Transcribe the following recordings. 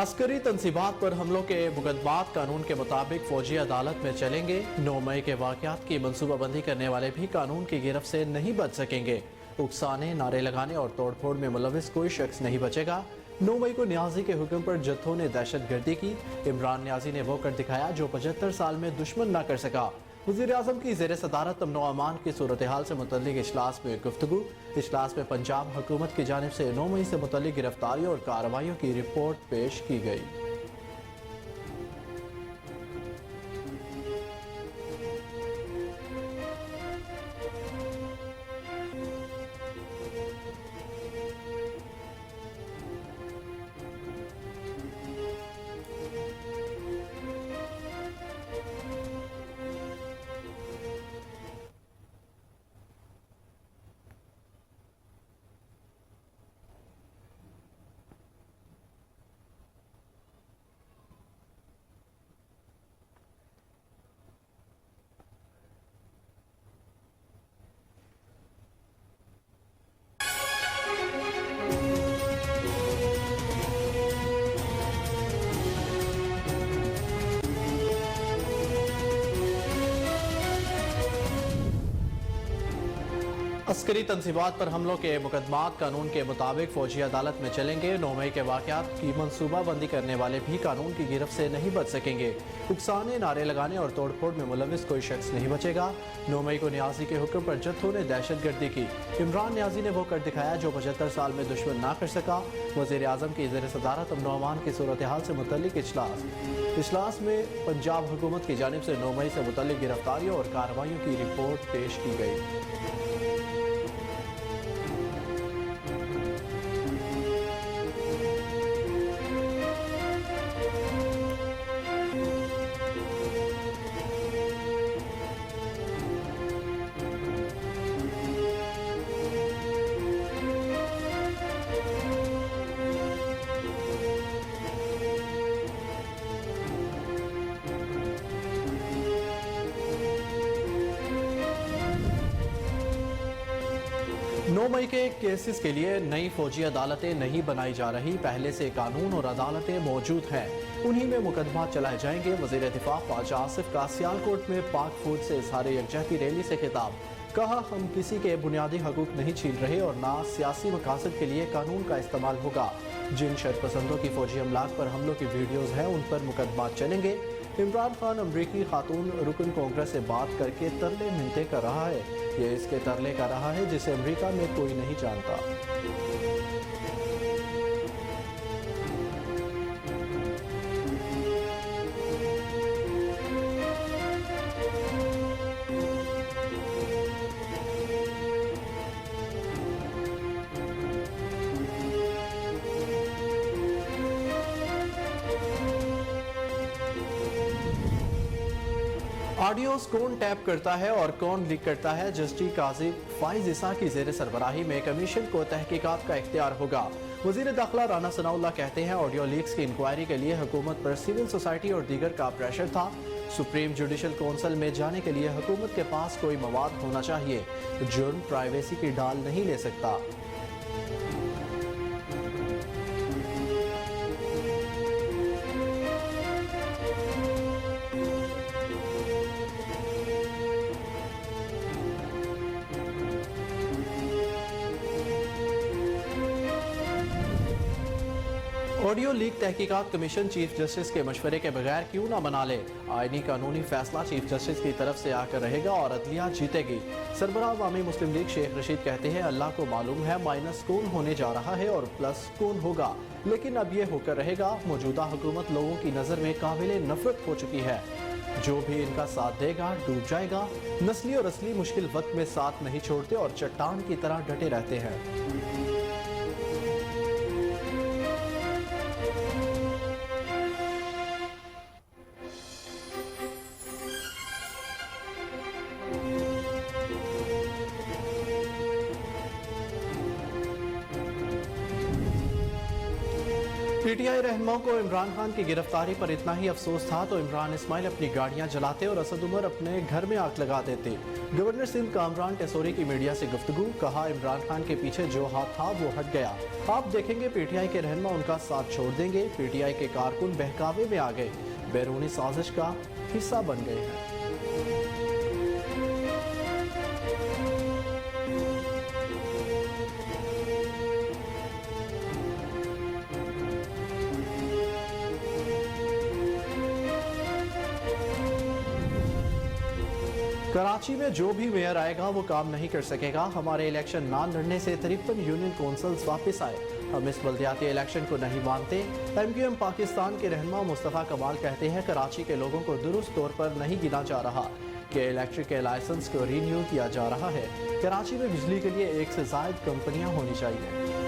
अस्करी तनसीबात पर हमलों के मुकदमात कानून के मुताबिक फौजी अदालत में चलेंगे। 9 मई के वाक़यात की मनसूबाबंदी करने वाले भी कानून की गिरफ्त से नहीं बच सकेंगे। उकसाने, नारे लगाने और तोड़फोड़ में मुलविस कोई शख्स नहीं बचेगा। 9 मई को न्याजी के हुक्म पर जत्थों ने दहशत गर्दी की। इमरान न्याजी ने वो कर दिखाया जो 75 साल में दुश्मन न कर सका। वज़ीर-ए-आज़म की ज़ेर सदारत अमन व अमान की सूरत हाल से मुतल्लिक इजलास में गुफ्तगू। इजलास में पंजाब हुकूमत की जानिब से 9 मई से मुतल्लिक गिरफ्तारियों और कार्रवाइयों की रिपोर्ट पेश की गई। अस्करी तनसीबात पर हमलों के मुकदमात कानून के मुताबिक फौजी अदालत में चलेंगे। 9 मई के वाक़यात की मनसूबाबंदी करने वाले भी कानून की गिरफ्त से नहीं बच सकेंगे। उकसाने, नारे लगाने और तोड़फोड़ में मुलविस कोई शख्स नहीं बचेगा। 9 मई को न्याजी के हुक्म पर जत्थों ने दहशत गर्दी की। इमरान न्याजी ने वो कर दिखाया जो 75 साल में दुश्मन ना कर सका। वज़ीर-ए-आज़म की ज़ेर सदारत अमन व अमान की सूरत हाल से मुतल्लिक इजलास में पंजाब हुकूमत की जानिब से 9 मई से मुतल्लिक गिरफ्तारियों और कार्रवाइयों की रिपोर्ट पेश की गई। नौ मई के केसेस के लिए नई फौजी अदालतें नहीं बनाई जा रही। पहले से कानून और अदालतें मौजूद हैं, उन्हीं में मुकदमा चलाए जाएंगे। वज़ीर दिफा ख्वाजा आसिफ का सियालकोट में पाक फौज से इज़हार यकजहती रैली से खिताब। कहा, हम किसी के बुनियादी हकूक नहीं छीन रहे और ना सियासी मकासद के लिए कानून का इस्तेमाल होगा। जिन शरपसंदों की फौजी अमलाक पर हमलों की वीडियोज़ हैं उन पर मुकदमा चलेंगे। इमरान खान अमरीकी खातून रुकन कांग्रेस से बात करके तरले मिन्नते कर रहा है। ये इसके तरले कर रहा है जिसे अमेरिका में कोई नहीं जानता। ऑडियोज कौन टैप करता है और कौन लीक करता है, जस्टिस काजी फाइज ईसा की ज़ेर सरबराही में कमीशन को तहकीकात का इख्तियार होगा। वज़ीर दाखिला राना सनाउल्लाह कहते हैं, ऑडियो लीक्स की इंक्वायरी के लिए हुकूमत पर सिविल सोसाइटी और दीगर का प्रेशर था। सुप्रीम जुडिशल काउंसिल में जाने के लिए हुकूमत के पास कोई मवाद होना चाहिए। जुर्म प्राइवेसी की ढाल नहीं ले सकता। ऑडियो लीक तहकीकात कमीशन चीफ जस्टिस के मशवरे के बगैर क्यों ना बना ले। आईनी कानूनी फैसला चीफ जस्टिस की तरफ से आकर रहेगा और अदलिया जीतेगी। सरबराह अवामी मुस्लिम लीग शेख रशीद कहते हैं, अल्लाह को मालूम है माइनस कौन होने जा रहा है और प्लस कौन होगा, लेकिन अब ये होकर रहेगा। मौजूदा हुकूमत लोगों की नज़र में काबिले नफरत हो चुकी है। जो भी इनका साथ देगा डूब जाएगा। नस्ली और असली मुश्किल वक्त में साथ नहीं छोड़ते और चट्टान की तरह डटे रहते हैं। पीटीआई रहनुमाओं को इमरान खान की गिरफ्तारी पर इतना ही अफसोस था तो इमरान इस्माइल अपनी गाड़ियां जलाते और असद उमर अपने घर में आग लगा देते। गवर्नर सिंध कामरान टेसोरी की मीडिया से गुफ्तगू, कहा इमरान खान के पीछे जो हाथ था वो हट गया। आप देखेंगे पीटीआई के रहनुमा उनका साथ छोड़ देंगे। पीटीआई के कारकुन बहकावे में आ गए, बैरूनी साजिश का हिस्सा बन गए हैं। कराची में जो भी मेयर आएगा वो काम नहीं कर सकेगा। हमारे इलेक्शन ना लड़ने से 53 यूनियन कौंसल्स वापस आए। हम इस बल्दियाती इलेक्शन को नहीं मानते। MQM पाकिस्तान के रहनुमा मुस्तफ़ा कमाल कहते हैं कराची के लोगों को दुरुस्त तौर पर नहीं गिना जा रहा कि इलेक्ट्रिक के लाइसेंस को रीन्यू किया जा रहा है। कराची में बिजली के लिए 1 से ज़ायद कंपनियां होनी चाहिए।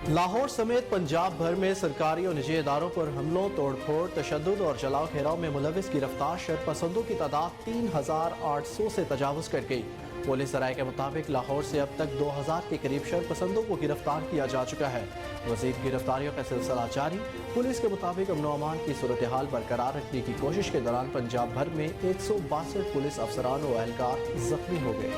लाहौर समेत पंजाब भर में सरकारी और निजी इदारों पर हमलों, तोड़फोड़, तशद्दुद और जलाओ घेराव में मुलविस गिरफ्तार शरपसंदों की तादाद 3800 से तजावुज कर गई। पुलिस राय के मुताबिक लाहौर से अब तक 2000 के करीब शरपसंदों को गिरफ्तार किया जा चुका है। मजीद गिरफ्तारियों का सिलसिला जारी। पुलिस के मुताबिक अमन अमान की सूरत हाल बरकरार रखने की कोशिश के दौरान पंजाब भर में 162 पुलिस अफसरान और एहलकार जख्मी हो गए।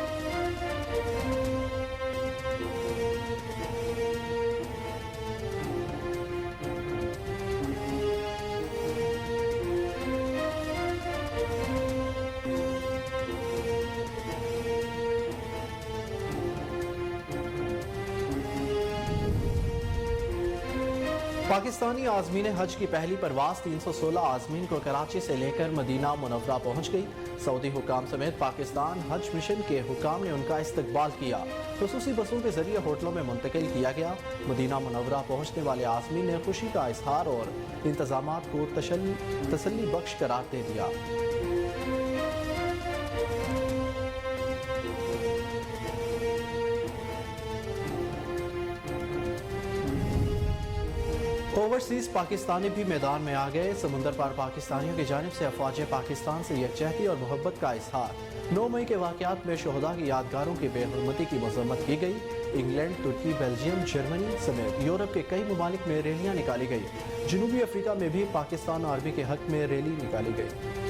पाकिस्तानी आज़मीन हज की पहली परवाज 316 आज़मीन को कराची से लेकर मदीना मुनव्वरा पहुंच गई। सऊदी हुकाम समेत पाकिस्तान हज मिशन के हुकाम ने उनका इस्तकबाल किया। खुसूसी बसों के जरिए होटलों में मुंतकिल किया गया। मदीना मुनव्वरा पहुंचने वाले आज़मीन ने खुशी का इजहार और इंतजामात को तसल्ली बख्श करार दे दिया। ओवरसीज पाकिस्तानी भी मैदान में आ गए। समुंदर पार पाकिस्तानियों की जानिब से अफवाज पाकिस्तान से यकजहती और मोहब्बत का इजहार। 9 मई के वाक़यात में शोहदा की यादगारों की बेहुरमती की मजम्मत की गई। इंग्लैंड, तुर्की, बेल्जियम, जर्मनी समेत यूरोप के कई ममालिक में रैलियां निकाली गई। जनूबी अफ्रीका में भी पाकिस्तान आर्मी के हक में रैली निकाली गई।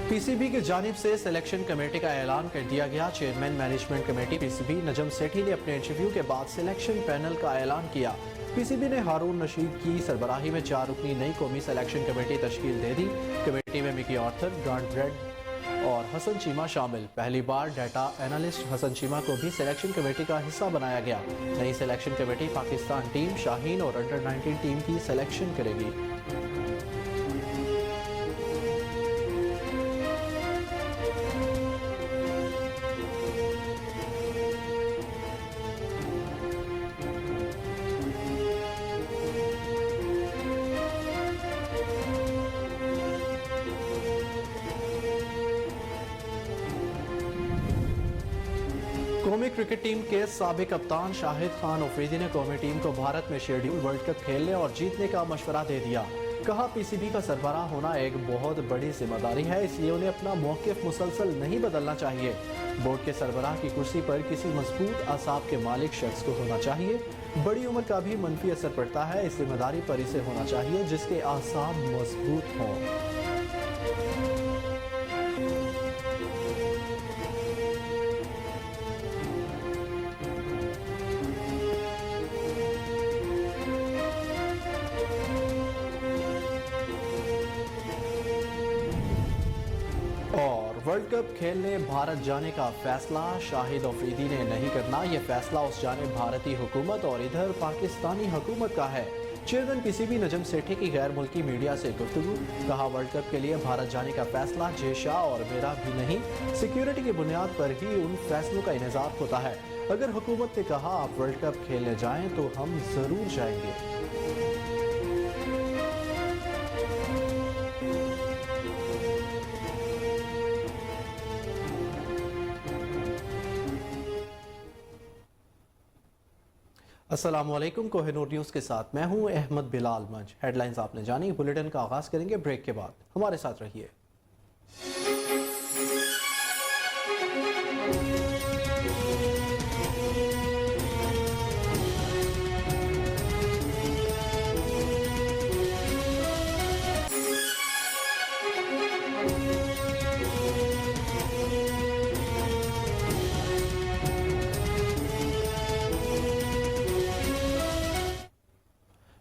PCB की जानिब से सिलेक्शन कमेटी का ऐलान कर दिया गया। Chairman management committee PCB Najam Sethi ने अपने इंटरव्यू के बाद सिलेक्शन पैनल का ऐलान किया। PCB ने हारून रशीद की सरबराही में 4 रुकनी नई कौमी सिलेक्शन कमेटी तश्कील दे दी। कमेटी में मिकी आर्थर, ग्रांट ब्रेड और हसन चीमा शामिल। पहली बार डाटा एनालिस्ट हसन चीमा को भी सिलेक्शन कमेटी का हिस्सा बनाया गया। नई selection committee Pakistan team, Shaheen और अंडर-19 टीम की सिलेक्शन करेगी। कौमी क्रिकेट टीम के साबिक कप्तान शाहिद खान अफरीदी ने कौमी टीम को भारत में शेड्यूल वर्ल्ड कप खेलने और जीतने का मशवरा दे दिया। कहा PCB का सरबराह होना एक बहुत बड़ी जिम्मेदारी है, इसलिए उन्हें अपना मौक़िफ़ मुसलसल नहीं बदलना चाहिए। बोर्ड के सरबराह की कुर्सी पर किसी मजबूत असाब के मालिक शख्स को होना चाहिए। बड़ी उम्र का भी मनफी असर पड़ता है, इस जिम्मेदारी पर इसे होना चाहिए जिसके आसाब मजबूत हों। और वर्ल्ड कप खेलने भारत जाने का फैसला शाहिद अफरीदी ने नहीं करना। यह फैसला उस जाने भारतीय हुकूमत और इधर पाकिस्तानी हुकूमत का है। चेयरमैन PCB नजम सेठी की गैर मुल्की मीडिया से गुफ्तगू, कहा वर्ल्ड कप के लिए भारत जाने का फैसला जय शाह और मेरा भी नहीं, सिक्योरिटी की बुनियाद पर ही उन फैसलों का इंतजार होता है। अगर हुकूमत ने कहा आप वर्ल्ड कप खेलने जाएं तो हम जरूर जाएंगे। अस्सलामुअलैकुम। कोहिनूर न्यूज़ के साथ मैं हूं अहमद बिलाल मंच। हेडलाइंस आपने जानी, बुलेटिन का आगाज़ करेंगे ब्रेक के बाद। हमारे साथ रहिए।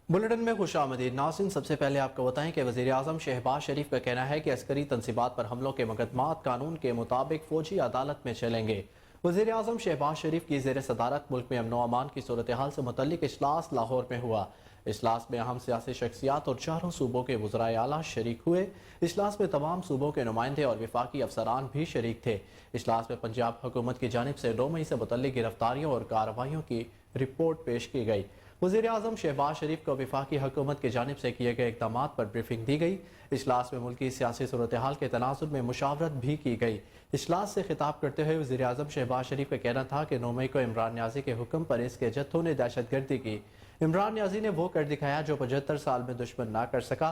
बुलेटिन में खुशामदीद। नाज़रीन, सबसे पहले आपको बताएं कि वज़ीर आज़म शहबाज शरीफ का कहना है कि अस्करी तनसीबात पर हमलों के मुकदमात कानून के मुताबिक फौजी अदालत में चलेंगे। वज़ीर आज़म शहबाज शरीफ की ज़ेर सदारत मुल्क में अमन अमान की सूरत हाल से मुतल्लिक इजलास लाहौर में हुआ। इजलास में अहम सियासी शख्सियात और चारों सूबों के वज़राए आला शरीक हुए। इजलास में तमाम सूबों के नुमाइंदे और वफाकी अफसरान भी शरीक थे। इजलास में पंजाब हुकूमत की जानिब से 9 मई से मुतल्लिक गिरफ्तारियों और कार्रवाइयों की रिपोर्ट पेश की गई। वज़ीर आज़म शहबाज शरीफ को वफाकी हुकूमत की जानिब से किए गए इक़दामात पर ब्रीफिंग दी गई। इजलास में मुल्की सियासी सूरत हाल के तनाजुर में मुशावरत भी की गई। इजलास से खिताब करते हुए वज़ीर आज़म शहबाज शरीफ का कहना था कि 9 मई को इमरान न्याजी के हुक्म पर इसके जत्थों ने दहशत गर्दी की। इमरान न्याजी ने वो कर दिखाया जो 75 साल में दुश्मन ना कर सका।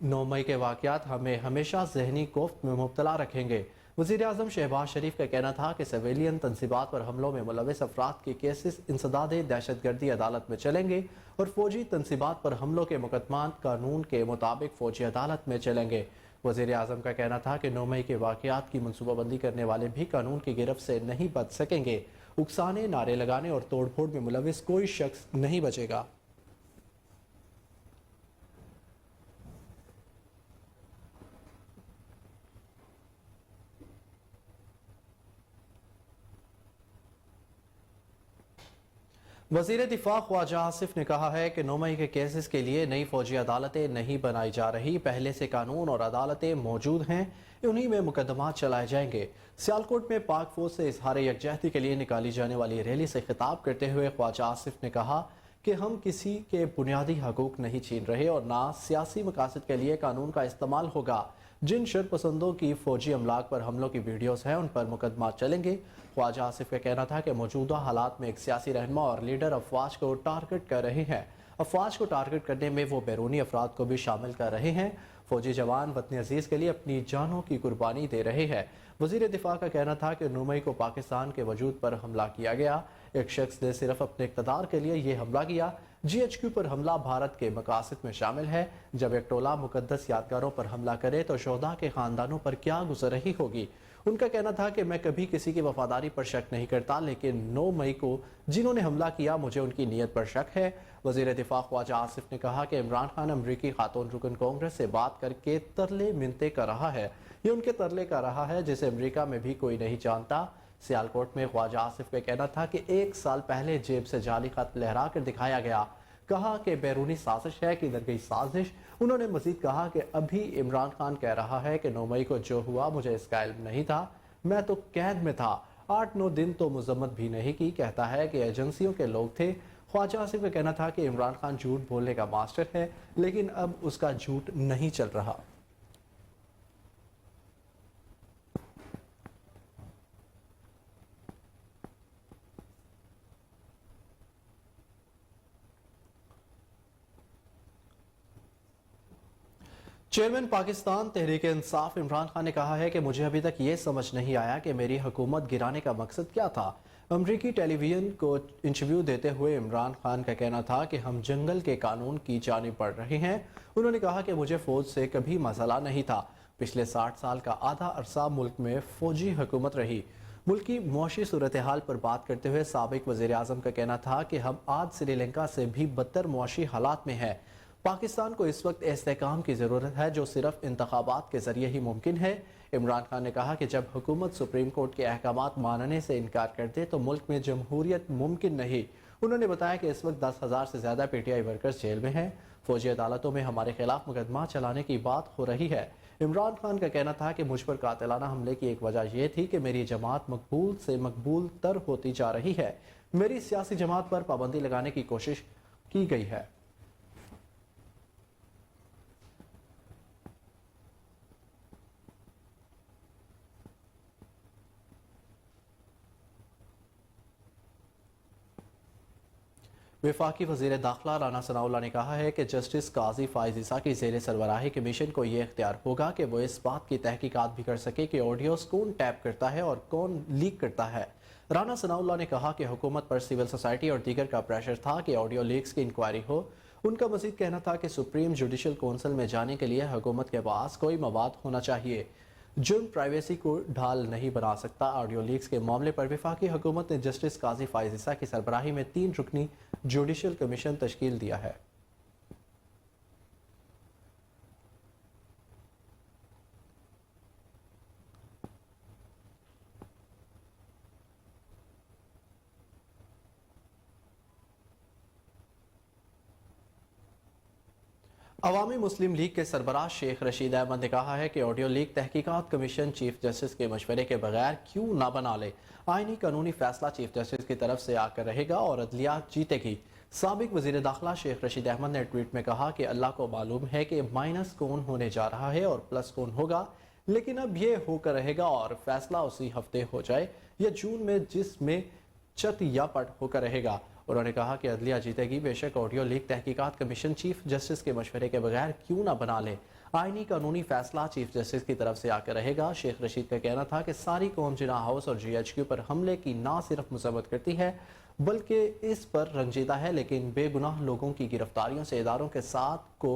9 मई के वाक़यात हमें हमेशा ज़हनी कोफ्त में मुब्तला रखेंगे। वज़ीर आज़म शहबाज शरीफ का कहना था कि सिविलियन तनसीबात पर हमलों में मुलविस अफराद के केसेस इंसदाद दहशत गर्दी अदालत में चलेंगे और फौजी तनसीबात पर हमलों के मुकदमात कानून के मुताबिक फौजी अदालत में चलेंगे। वज़ीर आज़म का कहना था कि 9 मई के वाक़यात की मनसूबाबंदी करने वाले भी कानून की गिरफ्त से नहीं बच सकेंगे। उकसाने, नारे लगाने और तोड़ फोड़ में मुलविस कोई शख्स नहीं बचेगा। वज़ीर दिफा ख्वाजा आसिफ ने कहा है कि 9 मई के केसेस के लिए नई फौजी अदालतें नहीं बनाई जा रही, पहले से कानून और अदालतें मौजूद हैं, उन्हीं में मुकदमा चलाए जाएंगे। सियालकोट में पाक फौज से इजहार यकजहती के लिए निकाली जाने वाली रैली से खिताब करते हुए ख्वाजा आसिफ ने कहा कि हम किसी के बुनियादी हकूक नहीं छीन रहे और ना सियासी मकासद के लिए कानून का इस्तेमाल होगा। जिन शरपसंदों की फौजी अमलाक पर हमलों की वीडियोस हैं उन पर मुकदमा चलेंगे। ख्वाजा आसिफ का कहना था कि मौजूदा हालात में एक सियासी रहनुमा और लीडर अफवाज को टारगेट कर रहे हैं। अफवाज को टारगेट करने में वो बैरूनी अफराद को भी शामिल कर रहे हैं। फौजी जवान वतन अजीज के लिए अपनी जानों की कुर्बानी दे रहे हैं। वजीर दिफा का कहना था कि 9 मई को पाकिस्तान के वजूद पर हमला किया गया। एक शख्स ने सिर्फ अपने इक़्तिदार के लिए ये हमला किया। GHQ पर हमला भारत के मकासद में शामिल है। जब एक टोला मुकद्दस यादगारों पर हमला करे तो शोहदा के खानदानों पर क्या गुजर रही होगी। उनका कहना था कि मैं कभी किसी की वफादारी पर शक नहीं करता, लेकिन 9 मई को जिन्होंने हमला किया मुझे उनकी नीयत पर शक है। वजीर दिफा ख्वाजा आसिफ ने कहा कि इमरान खान अमरीकी खातून रुकन कांग्रेस से बात करके तरले मिनते कर रहा है। ये उनके तरले का रहा है जिसे अमरीका में भी कोई नहीं जानता। सियालकोट में ख्वाजा आसिफ का कहना था कि 1 साल पहले जेब से जाली खत लहरा कर दिखाया गया। कहा कि बैरूनी साजिश है कि इधर गई साजिश। उन्होंने मजीद कहा कि अभी इमरान खान कह रहा है कि 9 मई को जो हुआ मुझे इसका इल्म नहीं था, मैं तो कैद में था। 8-9 दिन तो मजम्मत भी नहीं की। कहता है कि एजेंसियों के लोग थे। ख्वाजा आसिफ का कहना था कि इमरान खान झूठ बोलने का मास्टर है, लेकिन अब उसका झूठ नहीं चल रहा। चेयरमैन पाकिस्तान तहरीक इंसाफ इमरान खान ने कहा है कि मुझे अभी तक ये समझ नहीं आया कि मेरी हुकूमत गिराने का मकसद क्या था। अमरीकी टेलीविजन को इंटरव्यू देते हुए इमरान खान का कहना था कि हम जंगल के कानून की जानिब बढ़ रहे हैं। उन्होंने कहा कि मुझे फौज से कभी मसला नहीं था। पिछले 60 साल का आधा अरसा मुल्क में फौजी हुकूमत रही। मुल्क की मुआशी सूरत हाल पर बात करते हुए साबिक वज़ीर आज़म का कहना था कि हम आज श्रीलंका से भी बदतर मुआशी हालात में हैं। पाकिस्तान को इस वक्त इस्तेहकाम की ज़रूरत है जो सिर्फ इंतखाबात के जरिए ही मुमकिन है। इमरान खान ने कहा कि जब हुकूमत सुप्रीम कोर्ट के अहकामात मानने से इनकार कर दे तो मुल्क में जमहूरियत मुमकिन नहीं। उन्होंने बताया कि इस वक्त 10,000 से ज़्यादा PTI वर्कर्स जेल में हैं। फौजी अदालतों में हमारे खिलाफ मुकदमा चलाने की बात हो रही है। इमरान खान का कहना था कि मुझ पर कातिलाना हमले की एक वजह यह थी कि मेरी जमात मकबूल से मकबूल तर होती जा रही है। मेरी सियासी जमात पर पाबंदी लगाने की कोशिश की गई है। वफाकी वज़ीर दाखिला राना सनाउल्लाह ने कहा है कि जस्टिस काजी फाइज ईसा की ज़ेर सरबराही कमीशन को ये इख्तियार होगा कि वो इस बात की तहकीकात भी कर सके कि ऑडियोज़ कौन टैप करता है और कौन लीक करता है। राना सनाउल्लाह ने कहा कि हुकूमत पर सिविल सोसाइटी और दीगर का प्रेशर था कि ऑडियो लीक्स की इंक्वायरी हो। उनका मजीद कहना था कि सुप्रीम जुडिशल कौंसिल में जाने के लिए हुकूमत के पास कोई मवाद होना चाहिए। जुर्म प्राइवेसी को ढाल नहीं बना सकता। ऑडियो लीक्स के मामले पर वफाकी हुकूमत ने जस्टिस काजी फाइज ईसा की सरबराही में 3 रुकनी जुडिशल कमीशन तश्कील दिया है। अवामी मुस्लिम लीग के सरबराह शेख रशीद अहमद ने कहा है कि ऑडियो लीक तहकीकात कमीशन चीफ जस्टिस के मशवरे के बगैर क्यों ना बना ले। आईनी कानूनी फैसला चीफ जस्टिस की तरफ से आकर रहेगा और अदलिया जीतेगी। साबिक वजीर दाखिला शेख रशीद अहमद ने ट्वीट में कहा कि अल्लाह को मालूम है कि माइनस कौन होने जा रहा है और प्लस कौन होगा, लेकिन अब ये होकर रहेगा और फैसला उसी हफ्ते हो जाए या जून में, जिसमें चट या पट होकर रहेगा। उन्होंने कहा कि अदलिया जीतेगी। बेशक ऑडियो लीक तहकीकात कमीशन चीफ जस्टिस के मशवरे के बगैर क्यों ना बना ले, आईनी कानूनी फैसला चीफ जस्टिस की तरफ से आकर रहेगा। शेख रशीद का कहना था कि सारी कौम जिना हाउस और GHQ पर हमले की ना सिर्फ मजम्मत करती है बल्कि इस पर रंजीदा है, लेकिन बेगुनाह लोगों की गिरफ्तारियों से इदारों के साथ को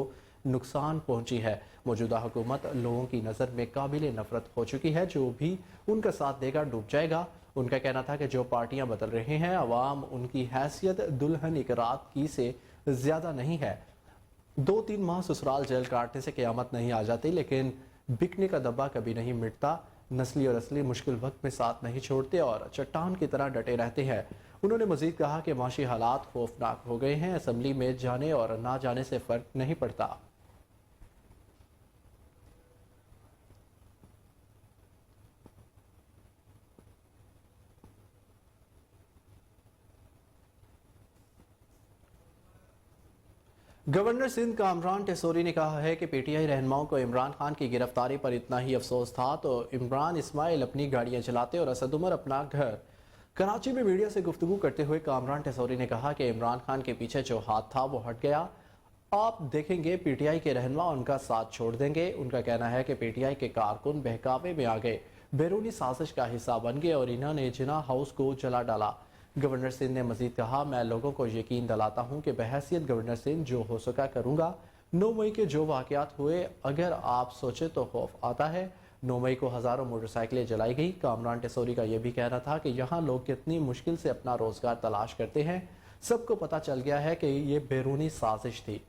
नुकसान पहुंची है। मौजूदा हुकूमत लोगों की नज़र में काबिल नफरत हो चुकी है। जो भी उनका साथ देगा डूब जाएगा। उनका कहना था कि जो पार्टियां बदल रहे हैं, अवाम उनकी हैसियत दुल्हन इकरात की से ज्यादा नहीं है। 2-3 माह ससुराल जेल काटने से क़यामत नहीं आ जाती, लेकिन बिकने का दब्बा कभी नहीं मिटता। नस्ली और असली मुश्किल वक्त में साथ नहीं छोड़ते और चट्टान की तरह डटे रहते हैं। उन्होंने मजीद कहा कि माशी हालात खौफनाक हो गए हैं। असम्बली में जाने और ना जाने से फर्क नहीं पड़ता। गवर्नर सिंध कामरान टेसोरी ने कहा है कि PTI रहनुमाओं को इमरान खान की गिरफ्तारी पर इतना ही अफसोस था तो इमरान इस्माइल अपनी गाड़ियां चलाते और असद उमर अपना घर। कराची में मीडिया से गुफ्तगू करते हुए कामरान टेसोरी ने कहा कि इमरान खान के पीछे जो हाथ था वो हट गया। आप देखेंगे PTI के रहनुमा उनका साथ छोड़ देंगे। उनका कहना है कि PTI के कारकुन बहकावे में आ गए, बैरूनी साजिश का हिस्सा बन गए और इन्होंने जिना हाउस को जला डाला। गवर्नर सिंध ने मजीद कहा, मैं लोगों को यकीन दिलाता हूँ कि बहैसियत गवर्नर सिंध जो हो सका करूँगा। 9 मई के जो वाक़यात हुए, अगर आप सोचे तो खौफ आता है। 9 मई को हज़ारों मोटरसाइकिलें जलाई गई। कामरान टेसोरी का यह भी कहना था कि यहाँ लोग कितनी मुश्किल से अपना रोजगार तलाश करते हैं। सबको पता चल गया है कि ये बैरूनी साजिश थी।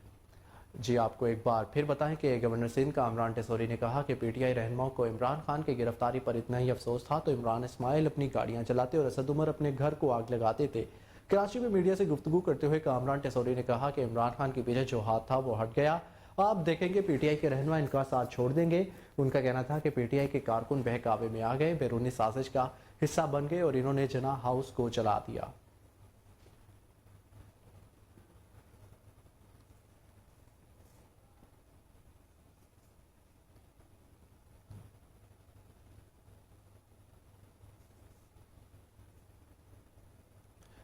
जी आपको एक बार फिर बताएं कि गवर्नर सिंध कामरान टेसोरी ने कहा कि PTI रहनुमाओं को इमरान खान की गिरफ्तारी पर इतना ही अफसोस था तो इमरान इस्माइल अपनी गाड़ियां चलाते और असद उमर अपने घर को आग लगाते थे। कराची में मीडिया से गुफ्तगू करते हुए कामरान टेसोरी ने कहा कि इमरान खान के पीछे जो हाथ था वो हट गया। आप देखेंगे PTI के रहनुमा इनका साथ छोड़ देंगे। उनका कहना था कि PTI के कारकुन बहकावे में आ गए, बैरूनी साजिश का हिस्सा बन गए और इन्होंने जना हाउस को जला दिया।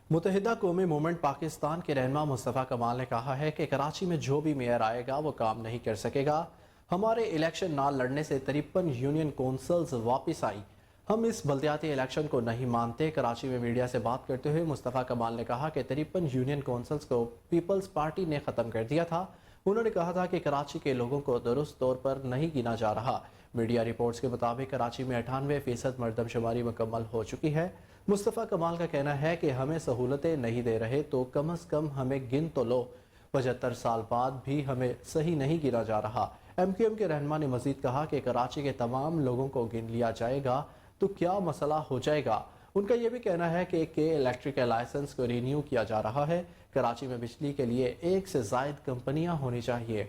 मुत्तहिदा कौमी मूवमेंट पाकिस्तान के रहनुमा मुस्तफ़ा कमाल ने कहा है कि कराची में जो भी मेयर आएगा वो काम नहीं कर सकेगा। हमारे इलेक्शन ना लड़ने से 53 यूनियन कौंसल्स वापस आई। हम इस बल्दियाती इलेक्शन को नहीं मानते। कराची में मीडिया से बात करते हुए मुस्तफ़ा कमाल ने कहा कि 53 यूनियन कौंसल्स को पीपल्स पार्टी ने ख़त्म कर दिया था। उन्होंने कहा था कि कराची के लोगों को दुरुस्त तौर पर नहीं गिना जा रहा। मीडिया रिपोर्ट्स के मुताबिक कराची में 98% मरदमशुमारी मुकम्मल हो चुकी है। मुस्तफ़ा कमाल का कहना है कि हमें सहूलतें नहीं दे रहे तो कम अज़ कम हमें गिन तो लो। 75 साल बाद भी हमें सही नहीं गिना जा रहा। MQM के रहनुमा ने मजीद कहा कि कराची के तमाम लोगों को गिन लिया जाएगा तो क्या मसला हो जाएगा। उनका यह भी कहना है कि इलेक्ट्रिक लाइसेंस को रिन्यू किया जा रहा है। कराची में बिजली के लिए 1 से ज़ायद कंपनियां होनी चाहिए।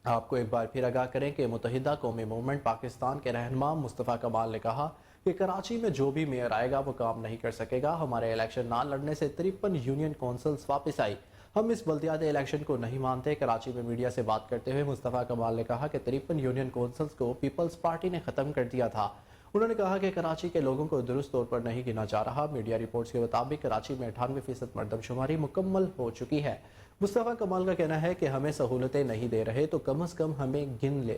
आपको एक बार फिर आगाह करें कि मुत्तहिदा कौमी मूवमेंट पाकिस्तान के रहनुमा मुस्तफ़ा कमाल ने कहा कि कराची में जो भी मेयर आएगा वो काम नहीं कर सकेगा। हमारे इलेक्शन ना लड़ने से 53 यूनियन कौंसल्स वापस आई। हम इस बल्दियाती इलेक्शन को नहीं मानते। कराची में मीडिया से बात करते हुए मुस्तफ़ा कमाल ने कहा कि 53 यूनियन कौंसल्स को पीपल्स पार्टी ने ख़त्म कर दिया था। انہوں نے کہا کہ کراچی کے لوگوں کو درست طور پر نہیں گنا جا رہا۔ میڈیا رپورٹس کے مطابق کراچی میں 98% مردم شماری مکمل ہو چکی ہے۔ مصطفیٰ کمال کا کہنا ہے کہ ہمیں سہولتیں نہیں دے رہے تو کم از کم ہمیں گن لے۔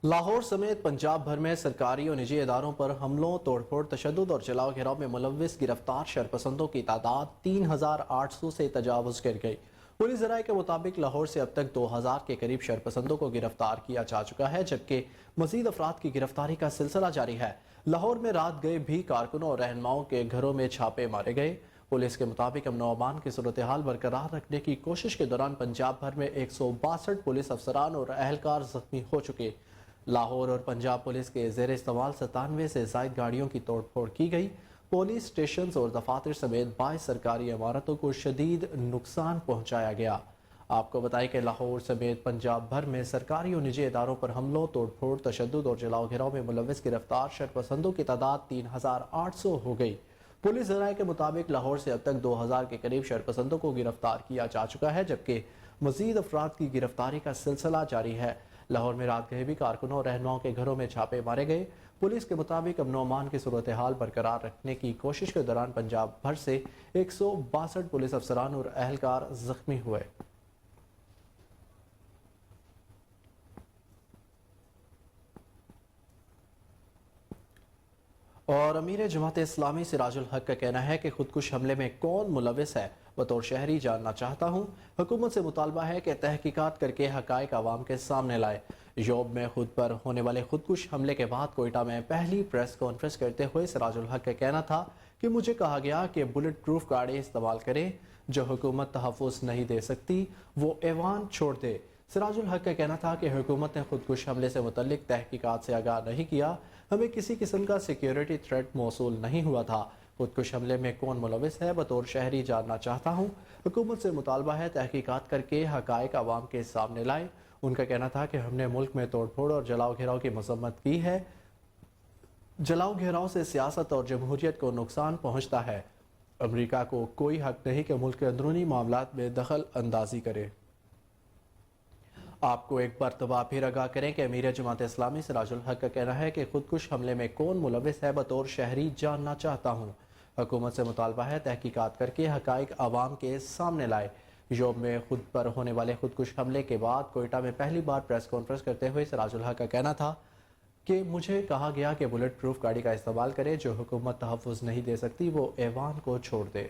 لاہور سمیت پنجاب بھر میں سرکاری اور نجی اداروں پر حملوں، توڑ پھوڑ، تشدد اور جلاؤ گھراؤ میں ملوث گرفتار شرپسندوں کی تعداد 3800 سے تجاوز کر گئی۔ پولیس ذرائع کے مطابق لاہور سے اب تک 2000 کے قریب شرپسندوں کو گرفتار کیا جا چکا ہے، جبکہ مزید افراد کی گرفتاری کا سلسلہ جاری ہے۔ لاہور میں رات گئے بھی کارکنوں اور رہنماؤں کے گھروں میں چھاپے مارے گئے۔ پولیس کے مطابق امن و امان کی صورتحال برقرار رکھنے کی کوشش کے دوران پنجاب بھر میں 162 پولیس افسران اور اہلکار زخمی ہو چکے۔ لاہور اور پنجاب پولیس کے زیر استعمال 97 سے زائد گاڑیوں کی توڑ پھوڑ کی گئی۔ پولیس اسٹیشنز اور دفاتر سمیت 22 سرکاری عمارتوں کو شدید نقصان پہنچایا گیا۔ آپ کو بتائیں کہ لاہور سمیت پنجاب بھر میں سرکاری اور نجی اداروں پر حملوں، توڑ پھوڑ، تشدد اور جلاؤ گھراؤ میں ملوث گرفتار شرپسندوں کی تعداد 3800 ہو گئی۔ پولیس ذرائع کے مطابق لاہور سے اب تک 2000 کے قریب شرپسندوں کو گرفتار کیا جا چکا ہے، جبکہ مزید افراد کی گرفتاری کا سلسلہ جاری ہے۔ لاہور میں رات گئے بھی کارکنوں اور رہنماؤں کے گھروں میں چھاپے مارے گئے۔ پولیس کے مطابق امن و امان کی صورتحال برقرار رکھنے کی کوشش کے دوران پنجاب بھر سے 162 پولیس افسران اور اہلکار زخمی ہوئے۔ اور امیر جماعت اسلامی سراج الحق کا کہنا ہے کہ خودکش حملے میں کون ملوث ہے بطور شہری جاننا چاہتا ہوں۔ حکومت سے مطالبہ ہے کہ تحقیقات کر کے حقائق عوام کے سامنے لائے۔ یوب میں خود پر ہونے والے خودکش حملے کے بعد کوئٹہ میں پہلی پریس کانفرنس کرتے ہوئے سراج الحق کا کہنا تھا کہ مجھے کہا گیا کہ بلٹ پروف گاڑی استعمال کریں، جو حکومت تحفظ نہیں دے سکتی وہ ایوان چھوڑ دے۔ سراج الحق کا کہنا تھا کہ حکومت نے خودکش حملے سے متعلق تحقیقات سے آگاہ نہیں کیا، ہمیں کسی قسم کا سیکیورٹی تھریٹ موصول نہیں ہوا تھا۔ خودکش حملے میں کون ملوث ہے بطور شہری جاننا چاہتا ہوں۔ حکومت سے مطالبہ ہے تحقیقات کر کے حقائق عوام کے سامنے لائے۔ ان کا کہنا تھا کہ ہم نے ملک میں توڑ پھوڑ اور جلاؤ گھیراؤ کی مذمت کی ہے۔ جلاؤ گھیراؤ سے سیاست اور جمہوریت کو نقصان پہنچتا ہے۔ امریکہ کو کوئی حق نہیں کہ ملک کے اندرونی معاملات میں دخل اندازی کرے۔ آپ کو ایک مرتبہ پھر آگاہ کریں کہ امیر جماعت اسلامی سراج الحق کا کہنا ہے کہ خودکش حملے میں کون ملوث ہے بطور شہری جاننا چاہتا ہوں۔ حکومت سے مطالبہ ہے تحقیقات کر کے حقائق عوام کے سامنے لائے۔ یوم میں خود پر ہونے والے خودکش حملے کے بعد کوئٹہ میں پہلی بار پریس کانفرنس کرتے ہوئے سراج الحق کا کہنا تھا کہ مجھے کہا گیا کہ بلٹ پروف گاڑی کا استعمال کرے، جو حکومت تحفظ نہیں دے سکتی وہ ایوان کو چھوڑ دے۔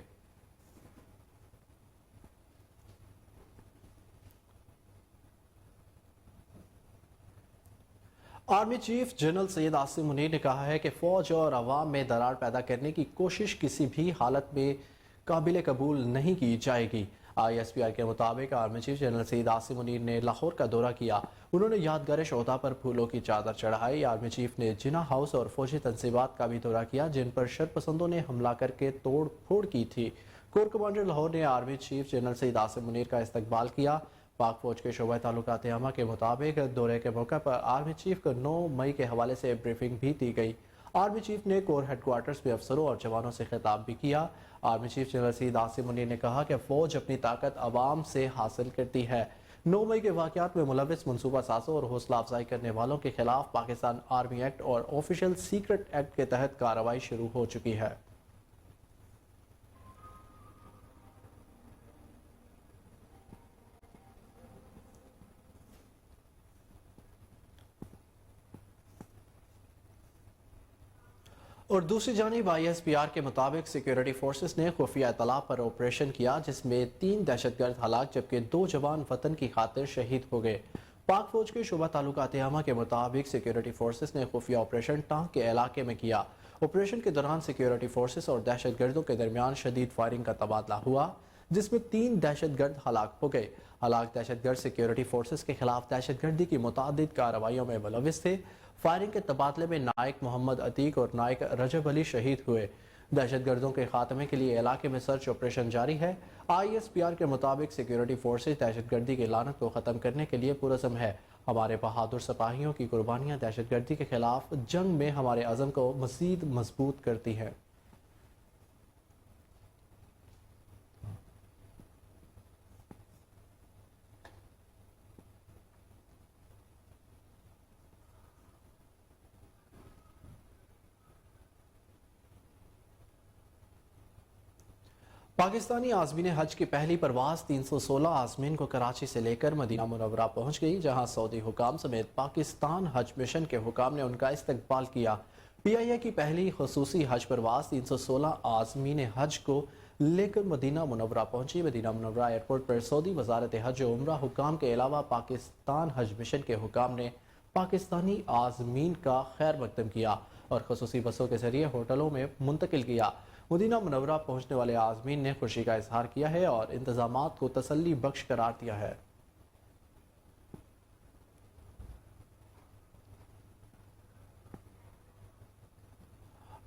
Army chief general Syed Asim Munir نے کہا ہے کہ فوج اور عوام میں دراڑ پیدا کرنے کی کوشش کسی بھی حالت میں قابل قبول نہیں کی جائے گی۔ ISPR کے مطابق army chief general Syed Asim Munir نے لاہور کا دورہ کیا۔ انہوں نے یادگار شہداء پر پھولوں کی چادر چڑھائی۔ آرمی چیف نے جناح ہاؤس اور فوجی تنصیبات کا بھی دورہ کیا جن پر شرپسندوں نے حملہ کر کے توڑ پھوڑ کی تھی۔ کور کمانڈر لاہور نے army chief general Syed Asim Munir کا استقبال کیا۔ پاک فوج کے شعبہ تعلقات عامہ کے مطابق دورے کے موقع پر آرمی چیف کو 9 مئی کے حوالے سے بریفنگ بھی دی گئی۔ آرمی چیف نے کور ہیڈ کوارٹرز میں افسروں اور جوانوں سے خطاب بھی کیا۔ Army chief general Syed Asim Munir نے کہا کہ فوج اپنی طاقت عوام سے حاصل کرتی ہے۔ 9 مئی کے واقعات میں ملوث منصوبہ سازوں اور حوصلہ افزائی کرنے والوں کے خلاف پاکستان آرمی ایکٹ اور آفیشل سیکرٹ ایکٹ کے تحت کارروائی شروع ہو چکی ہے۔ اور دوسری جانب ISPR کے مطابق سیکیورٹی فورسز نے خفیہ اطلاع پر آپریشن کیا جس میں 3 دہشت گرد ہلاک جبکہ 2 جوان وطن کی خاطر شہید ہو گئے۔ پاک فوج کے شعبہ تعلقات عامہ کے مطابق سیکیورٹی فورسز نے خفیہ آپریشن ٹانک کے علاقے میں کیا۔ آپریشن کے دوران سیکیورٹی فورسز اور دہشت گردوں کے درمیان شدید فائرنگ کا تبادلہ ہوا جس میں 3 دہشت گرد ہلاک ہو گئے۔ ہلاک دہشت گرد سیکیورٹی فورسز کے خلاف دہشت گردی کی متعدد کارروائیوں میں ملوث تھے۔ فائرنگ کے تبادلے میں نائک محمد عتیق اور نائک رجب علی شہید ہوئے۔ دہشت گردوں کے خاتمے کے لیے علاقے میں سرچ آپریشن جاری ہے۔ ISPR کے مطابق سیکیورٹی فورسز دہشت گردی کی لعنت کو ختم کرنے کے لیے پرعزم ہے۔ ہمارے بہادر سپاہیوں کی قربانیاں دہشت گردی کے خلاف جنگ میں ہمارے عزم کو مزید مضبوط کرتی ہیں۔ پاکستانی عازمین حج کی پہلی پرواز 316 عازمین کو کراچی سے لے کر مدینہ منورہ پہنچ گئی، جہاں سعودی حکام سمیت پاکستان حج مشن کے حکام نے ان کا استقبال کیا۔ پی آئی اے کی پہلی خصوصی حج پرواز 316 عازمین حج کو لے کر مدینہ منورہ پہنچی۔ مدینہ منورہ ایئرپورٹ پر سعودی وزارت حج و عمرہ حکام کے علاوہ پاکستان حج مشن کے حکام نے پاکستانی عازمین کا خیر مقدم کیا اور خصوصی بسوں کے ذریعے ہوٹلوں میں منتقل کیا۔ مدینہ منورہ پہنچنے والے عازمین نے خوشی کا اظہار کیا ہے اور انتظامات کو تسلی بخش قرار دیا ہے۔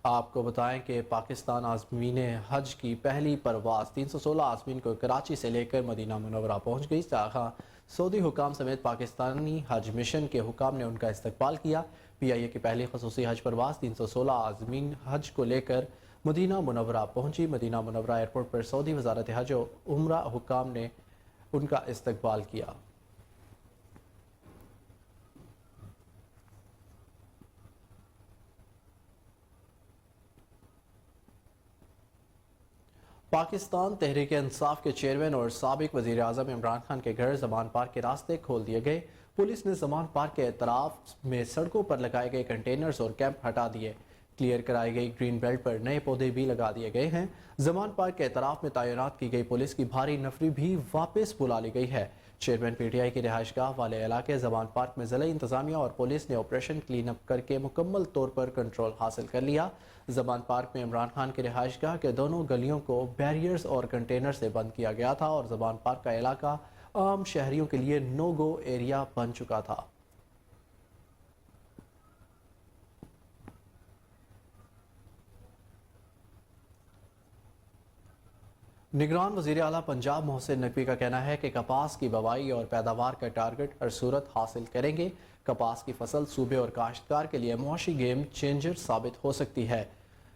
آپ کو بتائیں کہ پاکستان عازمین حج کی پہلی پرواز 316 عازمین کو کراچی سے لے کر مدینہ منورہ پہنچ گئی، جہاں سعودی حکام سمیت پاکستانی حج مشن کے حکام نے ان کا استقبال کیا۔ پی آئی اے کی پہلی خصوصی حج پرواز 316 عازمین حج کو لے کر مدینہ منورہ پہنچی۔ مدینہ منورہ ایئرپورٹ پر سعودی وزارت حج و عمرہ حکام نے ان کا استقبال کیا۔ پاکستان تحریک انصاف کے چیئرمین اور سابق وزیر اعظم عمران خان کے گھر زمان پارک کے راستے کھول دیے گئے۔ پولیس نے زمان پارک کے اطراف میں سڑکوں پر لگائے گئے کنٹینرز اور کیمپ ہٹا دیے۔ کلیئر کرائی گئی گرین بیلٹ پر نئے پودے بھی لگا دیے گئے ہیں۔ زمان پارک کے اطراف میں تعینات کی گئی پولیس کی بھاری نفری بھی واپس بلا لی گئی ہے۔ چیئرمین پی ٹی آئی کی رہائش گاہ والے علاقے زمان پارک میں ضلعی انتظامیہ اور پولیس نے آپریشن کلین اپ کر کے مکمل طور پر کنٹرول حاصل کر لیا۔ زمان پارک میں عمران خان کی رہائش گاہ کے دونوں گلیوں کو بیریئرز اور کنٹینر سے بند کیا گیا تھا اور زمان پارک کا علاقہ عام شہریوں کے لیے نو گو ایریا بن چکا تھا۔ نگران وزیر اعلیٰ پنجاب محسن نقوی کا کہنا ہے کہ کپاس کی بوائی اور پیداوار کا ٹارگٹ ہر صورت حاصل کریں گے۔ کپاس کی فصل صوبے اور کاشتکار کے لیے معاشی گیم چینجر ثابت ہو سکتی ہے۔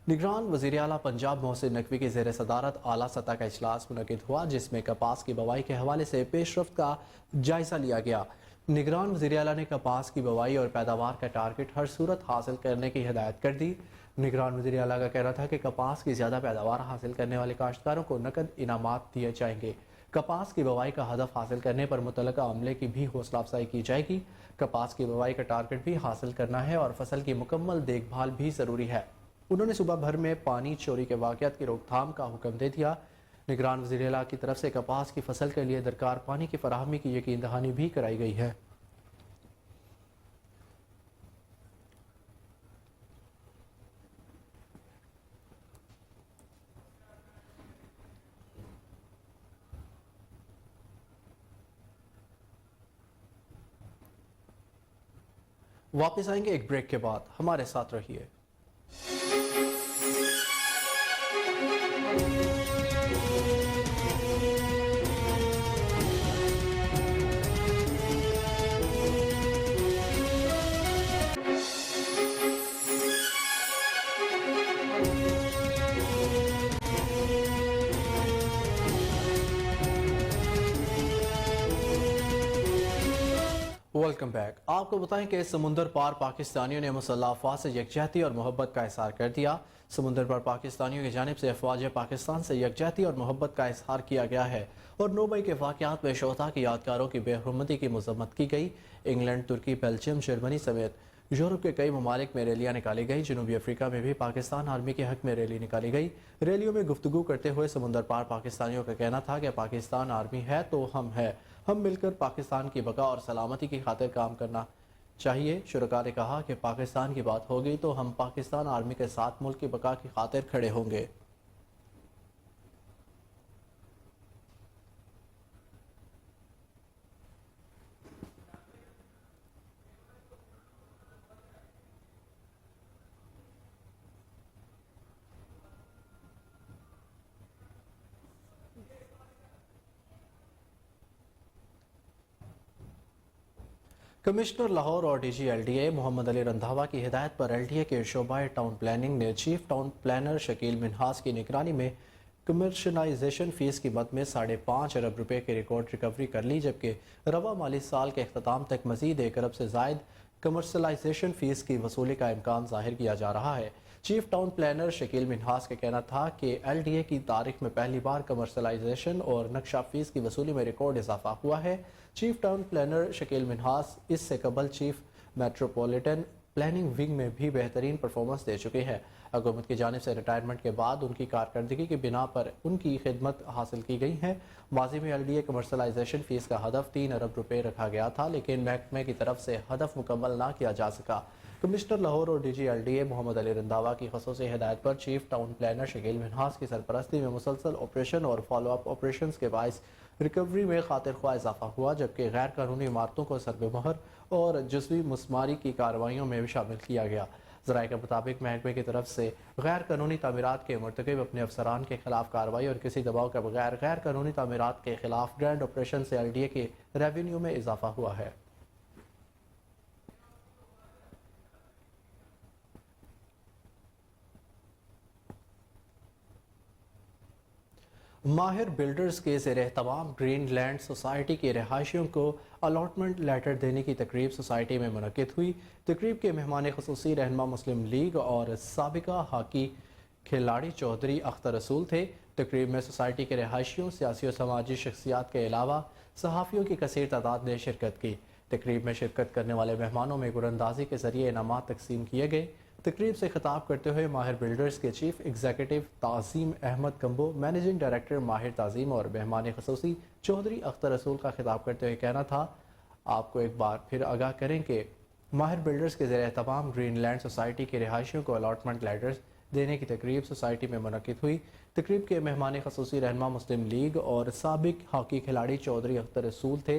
نگران وزیر اعلیٰ پنجاب محسن نقوی کی زیر صدارت اعلیٰ سطح کا اجلاس منعقد ہوا، جس میں کپاس کی بوائی کے حوالے سے پیش رفت کا جائزہ لیا گیا۔ نگران وزیر اعلیٰ نے کپاس کی بوائی اور پیداوار کا ٹارگٹ ہر صورت حاصل کرنے کی ہدایت کر دی۔ نگران وزیر اعلیٰ کا کہنا تھا کہ کپاس کی زیادہ پیداوار حاصل کرنے والے کاشتکاروں کو نقد انعامات دیے جائیں گے۔ کپاس کی بوائی کا ہدف حاصل کرنے پر متعلقہ عملے کی بھی حوصلہ افزائی کی جائے گی۔ کپاس کی بوائی کا ٹارگٹ بھی حاصل کرنا ہے اور فصل کی مکمل دیکھ بھال بھی ضروری ہے۔ انہوں نے صوبہ بھر میں پانی چوری کے واقعات کی روک تھام کا حکم دے دیا۔ نگران وزیر اعلیٰ کی طرف سے کپاس کی فصل کے لیے درکار پانی کی فراہمی کی یقین دہانی بھی کرائی گئی ہے۔ واپس آئیں گے ایک بریک کے بعد، ہمارے ساتھ رہیے۔ Welcome back. آپ کو بتائیں کہ سمندر پار پاکستانیوں نے مسلح افواج سے یکجہتی اور محبت کا اظہار کر دیا۔ سمندر پار پاکستانیوں کی جانب سے افواج پاکستان سے یکجہتی اور محبت کا اظہار کیا گیا ہے اور 9 مئی کے واقعات میں شہداء کی یادگاروں کی بے حرمتی کی مذمت کی گئی۔ انگلینڈ، ترکی، بیلجیم، جرمنی سمیت یورپ کے کئی ممالک میں ریلیاں نکالی گئی۔ جنوبی افریقہ میں بھی پاکستان آرمی کے حق میں ریلی نکالی گئی۔ ریلیوں میں گفتگو کرتے ہوئے سمندر پار پاکستانیوں کا کہنا تھا کہ پاکستان آرمی ہے تو ہم ہے، ہم مل کر پاکستان کی بقا اور سلامتی کی خاطر کام کرنا چاہیے۔ شرکاء نے کہا کہ پاکستان کی بات ہوگی تو ہم پاکستان آرمی کے ساتھ ملک کی بقا کی خاطر کھڑے ہوں گے۔ कमिश्नर लाहौर और DG LDA मोहम्मद अली रंधावा की हिदायत पर LDA के शोबाए टाउन प्लानिंग ने chief town planner Shakeel Minhas की निगरानी में कमर्शलाइजेशन फीस की मद में 5.5 अरब रुपए की रिकॉर्ड रिकवरी कर ली, जबकि रवा माली साल के अख्ताम तक मजीद 1 अरब से जायद कमर्शलाइजेशन फीस की वसूली का इम्कान जाहिर किया जा रहा है। Chief town planner Shakeel Minhas का कहना था कि LDA की तारीख में पहली बार कमर्शलाइजेशन और नक्शा फीस की वसूली में रिकॉर्ड इजाफा हुआ है। Chief town planner Shakeel Minhas इससे कबल चीफ मेट्रोपॉलिटन प्लानिंग विंग में भी बेहतरीन परफॉर्मेंस दे चुके हैं। हुकूमत की जानिब से रिटायरमेंट के बाद उनकी कारकर्दगी की बिना पर उनकी खिदमत हासिल की गई है। माजी में LDA कमर्शलाइजेशन फीस का हदफ 3 अरब रुपए रखा गया था, लेकिन महकमे की तरफ से हदफ मुकम्मल ना किया जा सका। कमिश्नर लाहौर और DG LDA मोहम्मद अली रंधावा की खसूसी हिदायत पर chief town planner Shakeel Minhas की सरपरस्ती में मुसलसल ऑपरेशन और फॉलो अप ऑपरेशन के बायस रिकवरी में खातिर ख्वाह इजाफा हुआ, जबकि गैर कानूनी इमारतों को सरबमहर और जुज़वी मुस्मारी की कार्रवाइयों में भी शामिल किया गया। ज़राए के मुताबिक महकमे की तरफ से गैर कानूनी तामीरात के मुर्तकिब अपने अफसरान के खिलाफ कार्रवाई और किसी दबाव के बगैर गैर कानूनी तामीरात के खिलाफ ग्रैंड ऑपरेशन से LDA के रेवेन्यू में इजाफा हुआ है। माहिर बिल्डर्स के ज़ेरे तमाम ग्रीन लैंड सोसाइटी के रहायशियों को अलॉटमेंट लेटर देने की तकरीब सोसाइटी में मुनक्किद हुई। तकरीब के मेहमान खुसूसी रहनुमा मुस्लिम लीग और साबिका हॉकी खिलाड़ी चौधरी अख्तर रसूल थे। तकरीब में सोसाइटी के रहायशियों, सियासी और समाजी शख्सियात के अलावा सहाफ़ियों की कसीर तादाद ने शिरकत की। तकरीब में शिरकत करने वाले मेहमानों में गुरंदाजी के जरिए इनामात तकसीम किए गए। तकरीब से खिताब करते हुए माहिर बिल्डर्स के chief executive Tazeem Ahmed Kambo, managing director Mahir Tazeem और मेहमान खसूसी चौधरी अख्तर रसूल का खिताब करते हुए कहना था, आपको एक बार फिर आगाह करें कि माहिर बिल्डर्स के ज़रिए तमाम ग्रीन लैंड सोसाइटी के रिहायशियों को अलॉटमेंट लेटर्स देने की तकरीब सोसाइटी में मुनक्किद हुई। तकरीब के मेहमान खसूसी रहनुमा मुस्लिम लीग और साबिक हॉकी खिलाड़ी चौधरी अख्तर रसूल थे।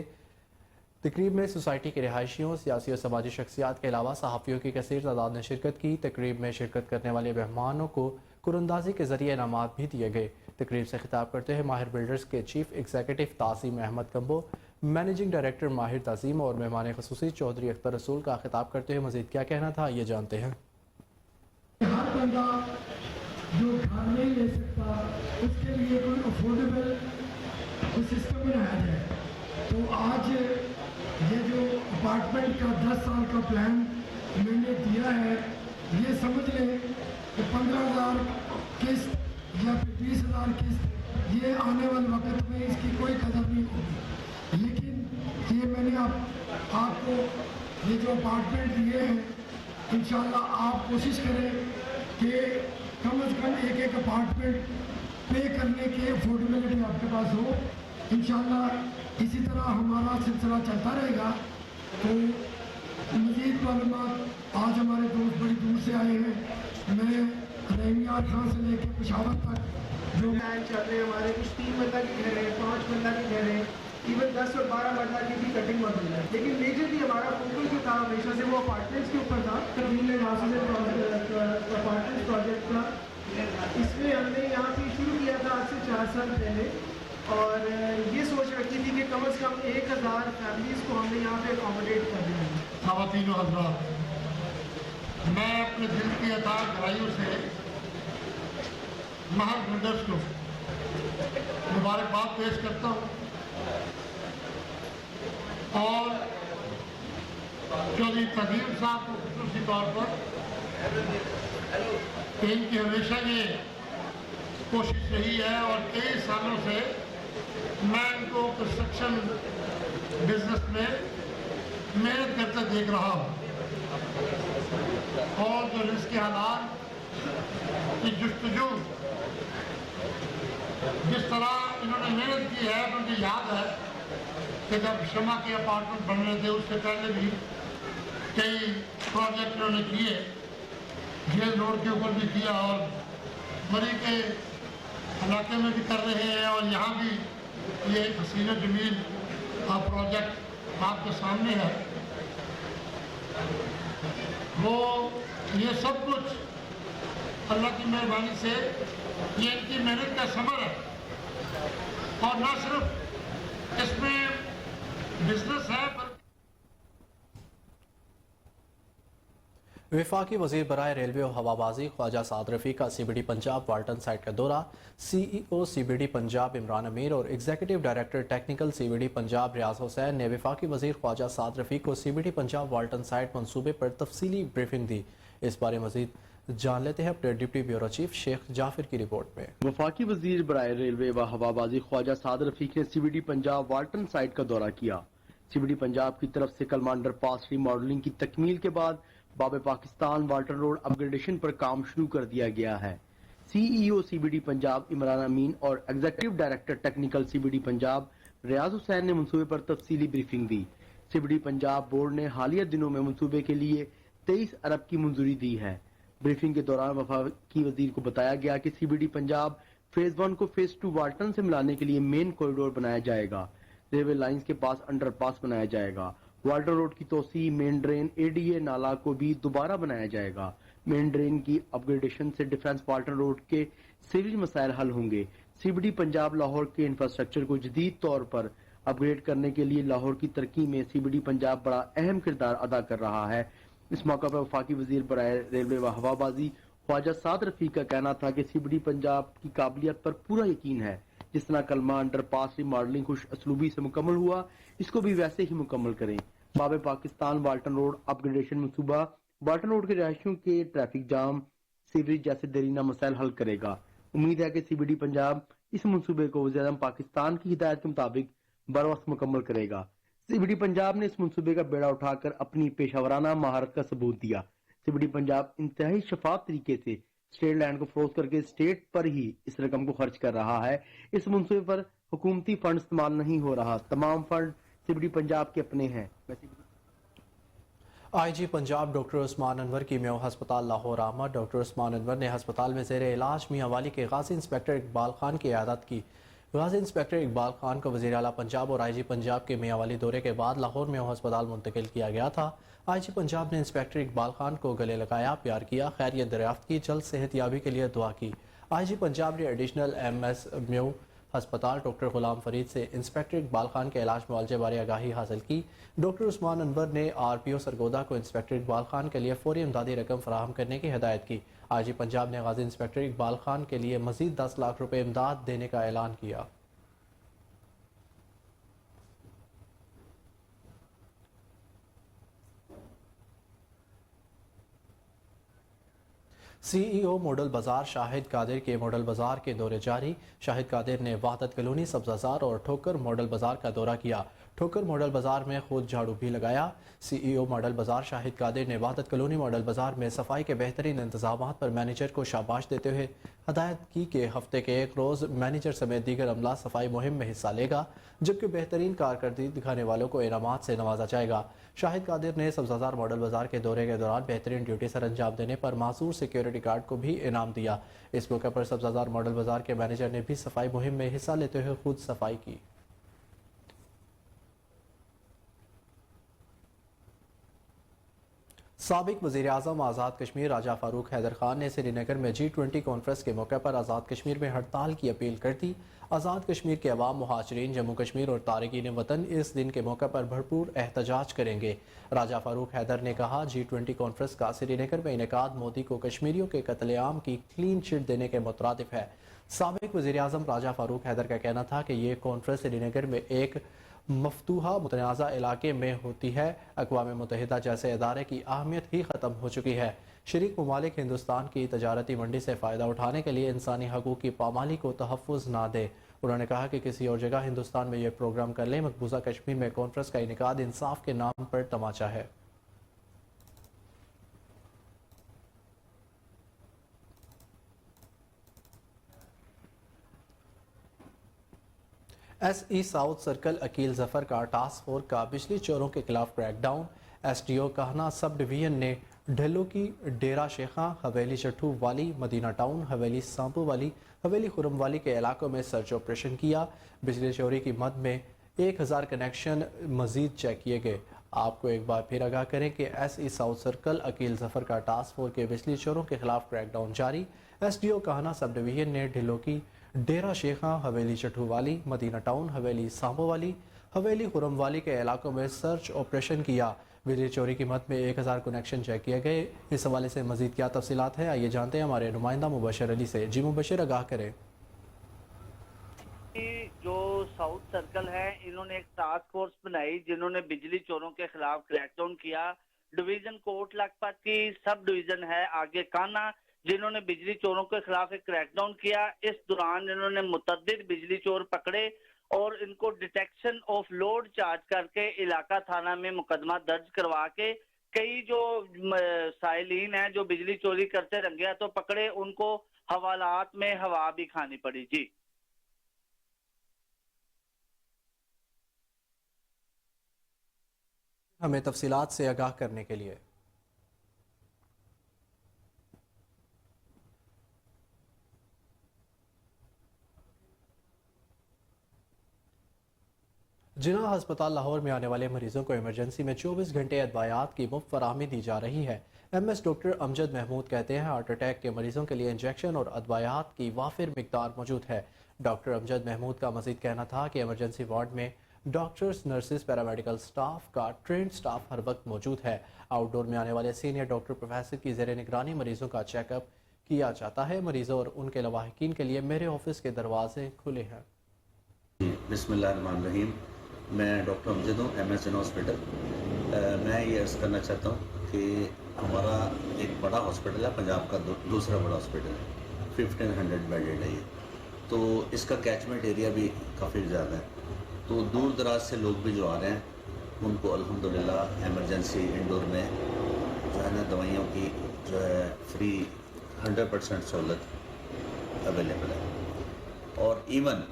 तकरीब में सोसाइटी के रिहायशियों, सियासी और समाजी शख्सियात के अलावा सहाफ़ियों की कसीर तादाद ने शिरकत की। तकरीब में शिरकत करने वाले मेहमानों को कुरंदाजी के जरिए इनामात भी दिए गए। तकरीब से खिताब करते हुए माहिर बिल्डर्स के chief executive Tazeem Ahmed Kambo, managing director Mahir Tazeem और मेहमान खसूसी चौधरी अख्तर रसूल का खिताब करते हुए मज़ीद क्या कहना था, ये जानते हैं। हर बंदा जो घर नहीं ले सकता उसके लिए कोई अफोर्डेबल सिस्टम बनाया जाए। तो आज ये जो अपार्टमेंट का 10 साल का प्लान मैंने दिया है, ये समझ लें कि 15,000 किस्त या फिर 20,000 किस्त, ये आने वाले वक्त में इसकी कोई कदर नहीं होगी। लेकिन ये मैंने आपको ये जो अपार्टमेंट दिए हैं, इंशाल्लाह आप कोशिश करें कि कम से कम एक अपार्टमेंट पे करने की अफोर्डेबिलिटी आपके पास हो। इंशाल्लाह इसी तरह हमारा सिलसिला चलता रहेगा। तो मज़ीद मालूमात आज हमारे दोस्त बड़ी दूर से आए हैं। मैं रहीमियार खां से लेकर पेशावर तक जो प्लान चल रहे हैं हमारे, कुछ 3 मंजिला के घर है, 5 मंजिला के घर है, इवन 10 और 12 मंजिला की भी कटिंग मौजूद है। लेकिन मेजरली हमारा फोकस जो था हमेशा से वो अपार्टमेंट्स के ऊपर था। अपार्टमेंट्स प्रोजेक्ट का इसमें हमने यहाँ पे शुरू किया था आज से 4 साल पहले, और ये सोच रखी थी कि कम से कम 1000 फैमिलीज़ को हमने यहाँ पे अकोमोडेट कर दिया है। ख़वातीन और हज़रात, मैं अपने दिल की अता गहराइयों से माहिर बिल्डर्स को मुबारकबाद पेश करता हूँ और चौधरी तज़ीम साहब को खुसूसी तौर पर इनकी हमेशा ये कोशिश रही है और कई सालों से मैं इनको कंस्ट्रक्शन बिजनेस में मेहनत करते देख रहा हूँ, और जो रिस्क के हालात की जुस्तजू जिस तरह इन्होंने मेहनत की है, मुझे याद है कि जब शमा के अपार्टमेंट बन रहे थे उससे पहले भी कई प्रोजेक्ट इन्होंने किए, जेल रोड के ऊपर भी किया और मरी के इलाके में भी कर रहे हैं, और यहाँ भी ये हसीन जमील प्रोजेक्ट आपके सामने है। वो ये सब कुछ अल्लाह की मेहरबानी से ये इनकी मेहनत का समर है, और न सिर्फ इसमें बिजनेस है वफाकी वज़ीर बराए रेलवे और हवाबाजी ख्वाजा साद रफ़ी का CBD पंजाब वाल्टन साइट का दौरा। CEO CBD पंजाब इमरान अमीर और executive director technical CBD Punjab Riaz Hussain ने वफाकी वज़ीर ख्वाजा साद रफ़ी को CBD पंजाब वाल्टन साइट मनसूबे पर तफसीली ब्रीफिंग दी। इस बारे मज़ीद जान लेते हैं अपने deputy bureau chief Sheikh Jafir की रिपोर्ट में। वफाकी वज़ीर बराए रेलवे व हवाबाजी ख्वाजा साद रफ़ीक ने CBD पंजाब वाल्टन साइट का दौरा किया। CBD पंजाब की तरफ से कलमा अंडरपास रीमॉडलिंग की तकमील के बाद बाब पाकिस्तान वाल्टन रोड अपग्रेडेशन पर काम शुरू कर दिया गया है। CEO CBD पंजाब इमरान अमीन और executive director technical CBD Punjab Riaz Hussain ने मंसूबे पर तफसीली ब्रीफिंग दी। CBD पंजाब बोर्ड ने हालिया दिनों में मंसूबे के लिए 23 अरब की मंजूरी दी है। ब्रीफिंग के दौरान वफाकी वजीर को बताया गया कि CBD पंजाब फेज 1 को फेज 2 वाल्टन से मिलाने के लिए मेन कॉरिडोर बनाया जाएगा। रेलवे लाइंस के पास अंडरपास बनाया जाएगा। वाल्टन रोड की तोसी, मेन ड्रेन, ADA नाला को भी दोबारा बनाया जाएगा। मेन ड्रेन की अपग्रेडेशन से डिफेंस वाल्टन रोड के सीवरेज मसाइल हल होंगे। CBD पंजाब लाहौर के इंफ्रास्ट्रक्चर को जदीद तौर पर अपग्रेड करने के लिए लाहौर की तरक्की में CBD पंजाब बड़ा अहम किरदार अदा कर रहा है। इस मौका पर वफाकी वजीर बराए रेलवे व हवाबाजी ख्वाजा साद रफ़ीक का कहना था कि CBD पंजाब की काबिलियत पर पूरा यकीन है। जिस तरह कलमा अंडरपास रिमॉडलिंग खुश असलूबी से मुकम्मल हुआ, इसको भी वैसे ही मुकम्मल करें। Bab Pakistan Walton road upgradation मनसूबा वाल्टन रोड के रहायशियों के ट्रैफिक जाम, सीवरेज जैसे देरीना मसाइल हल करेगा। उम्मीद है कि CBD पंजाब इस मनसूबे को वज़ीर आज़म पाकिस्तान की हिदायत के मुताबिक बरवक्त मुकम्मल करेगा। CBD पंजाब ने इस मनसूबे का बेड़ा उठाकर अपनी पेशावराना महारत का सबूत दिया। CBD पंजाब इंतहाई शफाफ तरीके से स्टेट लैंड को फरोख्त करके स्टेट पर ही इस रकम को खर्च कर रहा है। इस मनसूबे पर हुकूमती फंड इस्तेमाल नहीं हो रहा। तमाम फंड CBD पंजाब के अपने हैं। IG पंजाब डॉक्टर उस्मान अनवर की मेयो हस्पताल लाहौर आमद। डॉक्टर उस्मान अनवर ने हस्पताल में ज़ेर इलाज मियां वाली के गाजी इंस्पेक्टर इकबाल खान की इयादत की। गाजी इंस्पेक्टर इकबाल खान को वज़ीर आला पंजाब और IG पंजाब के मियां वाली दौरे के बाद लाहौर में हस्पताल मुंतकिल किया गया था। IG पंजाब ने इंस्पेक्टर इकबाल खान को गले लगाया, प्यार किया, खैरियत दरियाफ्त की, जल्द सेहतयाबी के लिए दुआ की। IG पंजाब ने एडिशनल MS म्यू हस्पताल डॉक्टर गुलाम फरीद से इंस्पेक्टर इकबाल खान के इलाज मुआवजे बारे आगाही हासिल की। डॉक्टर उस्मान अनवर ने RPO सरगोदा को इंस्पेक्टर इकबाल खान के लिए फौरी इमदादी रकम फराहम करने की हिदायत की। IG पंजाब ने गाजी इंस्पेक्टर इकबाल खान के लिए मजीद 10 लाख रुपए इमदाद देने का ऐलान किया। CEO मॉडल बाजार शाहिद कादिर के मॉडल बाजार के दौरे जारी। शाहिद कादिर ने वहादत कॉलोनी, सब्जाजार और ठोकर मॉडल बाजार का दौरा किया। ठोकर मॉडल बाजार में खुद झाड़ू भी लगाया। CEO मॉडल बाजार शाहिद कादिर ने वहादत कॉलोनी मॉडल बाजार में सफाई के बेहतरीन इंतजाम पर मैनेजर को शाबाश देते हुए हदायत की कि हफ्ते के एक रोज़ मैनेजर समेत दीगर अमला सफाई मुहिम में हिस्सा लेगा, जबकि बेहतरीन कारकर्दगी दिखाने वालों को इनामात से नवाजा जाएगा। शाहिद कादिर ने सब्जाजार मॉडल बाजार के दौरे के दौरान बेहतरीन ड्यूटी सर अंजाम देने पर मासूर सिक्योरिटी गार्ड को भी इनाम दिया। इस मौके पर सब्जाजार मॉडल बाजार के मैनेजर ने भी सफाई मुहिम में हिस्सा लेते हुए खुद सफाई की। साबिक वज़ीर आज़म आज़ाद कश्मीर राजा फारूक हैदर खान ने श्रीनगर में G20 कॉन्फ्रेंस के मौके पर आज़ाद कश्मीर में हड़ताल की अपील कर दी। आज़ाद कश्मीर के अवाम, मुहाजिरीन, जम्मू कश्मीर और तारिकीन वतन इस दिन के मौके पर भरपूर एहतजाज करेंगे। राजा फारूक हैदर ने कहा, G20 कॉन्फ्रेंस का श्रीनगर में इनेकाद मोदी को कश्मीरियों के कत्लेआम की क्लीन चिट देने के मुतरादिफ है। साबिक वज़ीर आज़म राजा फारूक हैदर का कहना था कि ये कॉन्फ्रेंस श्रीनगर में एक मफतूहा मुतनाज़ा इलाके में होती है। अक़वाम मुत्तहिदा जैसे इदारे की अहमियत ही ख़त्म हो चुकी है। शरीक ममालिक हिंदुस्तान की तजारती मंडी से फ़ायदा उठाने के लिए इंसानी हकूक़ की पामाली को तहफ़्फ़ुज़ ना दे। उन्होंने कहा कि किसी और जगह हिंदुस्तान में यह प्रोग्राम कर लें, मकबूजा कश्मीर में कॉन्फ्रेंस का इनेकाद इंसाफ के नाम पर तमाचा है। SE south circle Aqeel Zafar का टास्क फोर्स का बिजली चोरों के खिलाफ क्रैकडाउन। SDO कहना सब डिवीजन ने ढेलों की डेरा शेखा, हवेली चट्टू वाली, मदीना टाउन, हवेली सांपू वाली, हवेली खुरम वाली के इलाकों में सर्च ऑपरेशन किया। बिजली चोरी की मद में 1000 कनेक्शन मजीद चेक किए गए। आपको एक बार फिर आगाह करें कि SE south circle Aqeel Zafar का टास्क फोर्स के बिजली चोरों के खिलाफ क्रैकडाउन जारी। SDO कहना सब डिवीजन ने ढिलों की डेरा शेखा, हवेली चट्टू वाली, मदीना टाउन, हवेली सांबो वाली, हवेली खुरम वाली के इलाकों में सर्च ऑपरेशन किया। बिजली चोरी की मद में 1000 कनेक्शन चेक किए गए। इस हवाले से मजीद क्या तफसीलात है, आइए जानते हैं हमारे नुमाइंदा मुबशर अली से। जी मुबशर, आगाह करें। जो साउथ सर्कल है, इन्होंने एक टास्क फोर्स बनाई जिन्होंने बिजली चोरों के खिलाफ क्रैकडाउन किया। डिवीजन कोट लखपत की सब डिवीजन है आगे काना, जिन्होंने बिजली चोरों के खिलाफ एक क्रैकडाउन किया। इस दौरान इन्होंने मुतअद्दिद बिजली चोर पकड़े और इनको डिटेक्शन ऑफ लोड चार्ज करके इलाका थाना में मुकदमा दर्ज करवा के कई जो साइलिन हैं जो बिजली चोरी करते रंगे तो पकड़े, उनको हवालात में हवा भी खानी पड़ी। जी हमें तफसीलात से आगाह करने के लिए। जिना अस्पताल लाहौर में आने वाले मरीजों को इमरजेंसी में 24 घंटे अदवायात की मुफ्त फराहमी दी जा रही है। MS डॉक्टर अमजद महमूद कहते हैं हार्ट अटैक के मरीजों के लिए इंजेक्शन और अदवायात की वाफिर मिकदार मौजूद है। डॉक्टर अमजद महमूद का मजीद कहना था कि इमरजेंसी वार्ड में डॉक्टर्स, नर्सेज, पैरामेडिकल स्टाफ का ट्रेंड स्टाफ हर वक्त मौजूद है। आउटडोर में आने वाले सीनियर डॉक्टर प्रोफेसर की ज़ेर निगरानी मरीजों का चेकअप किया जाता है। मरीजों और उनके लवाहिकीन के लिए मेरे ऑफिस के दरवाजे खुले हैं। बिस्मिल्लाहिर्रहमानिर्रहीम। मैं डॉक्टर अमजद हूँ, MS जिना हॉस्पिटल। मैं ये अर्ज़ करना चाहता हूँ कि हमारा एक बड़ा हॉस्पिटल है, पंजाब का दूसरा बड़ा हॉस्पिटल है, 1500 बेडेड है ये, तो इसका कैचमेंट एरिया भी काफ़ी ज़्यादा है। तो दूर दराज से लोग भी जो आ रहे हैं उनको अल्हम्दुलिल्लाह एमरजेंसी इंडोर में जो है ना दवाइयों की जो है फ्री 100% सहूलत अवेलेबल है। और इवन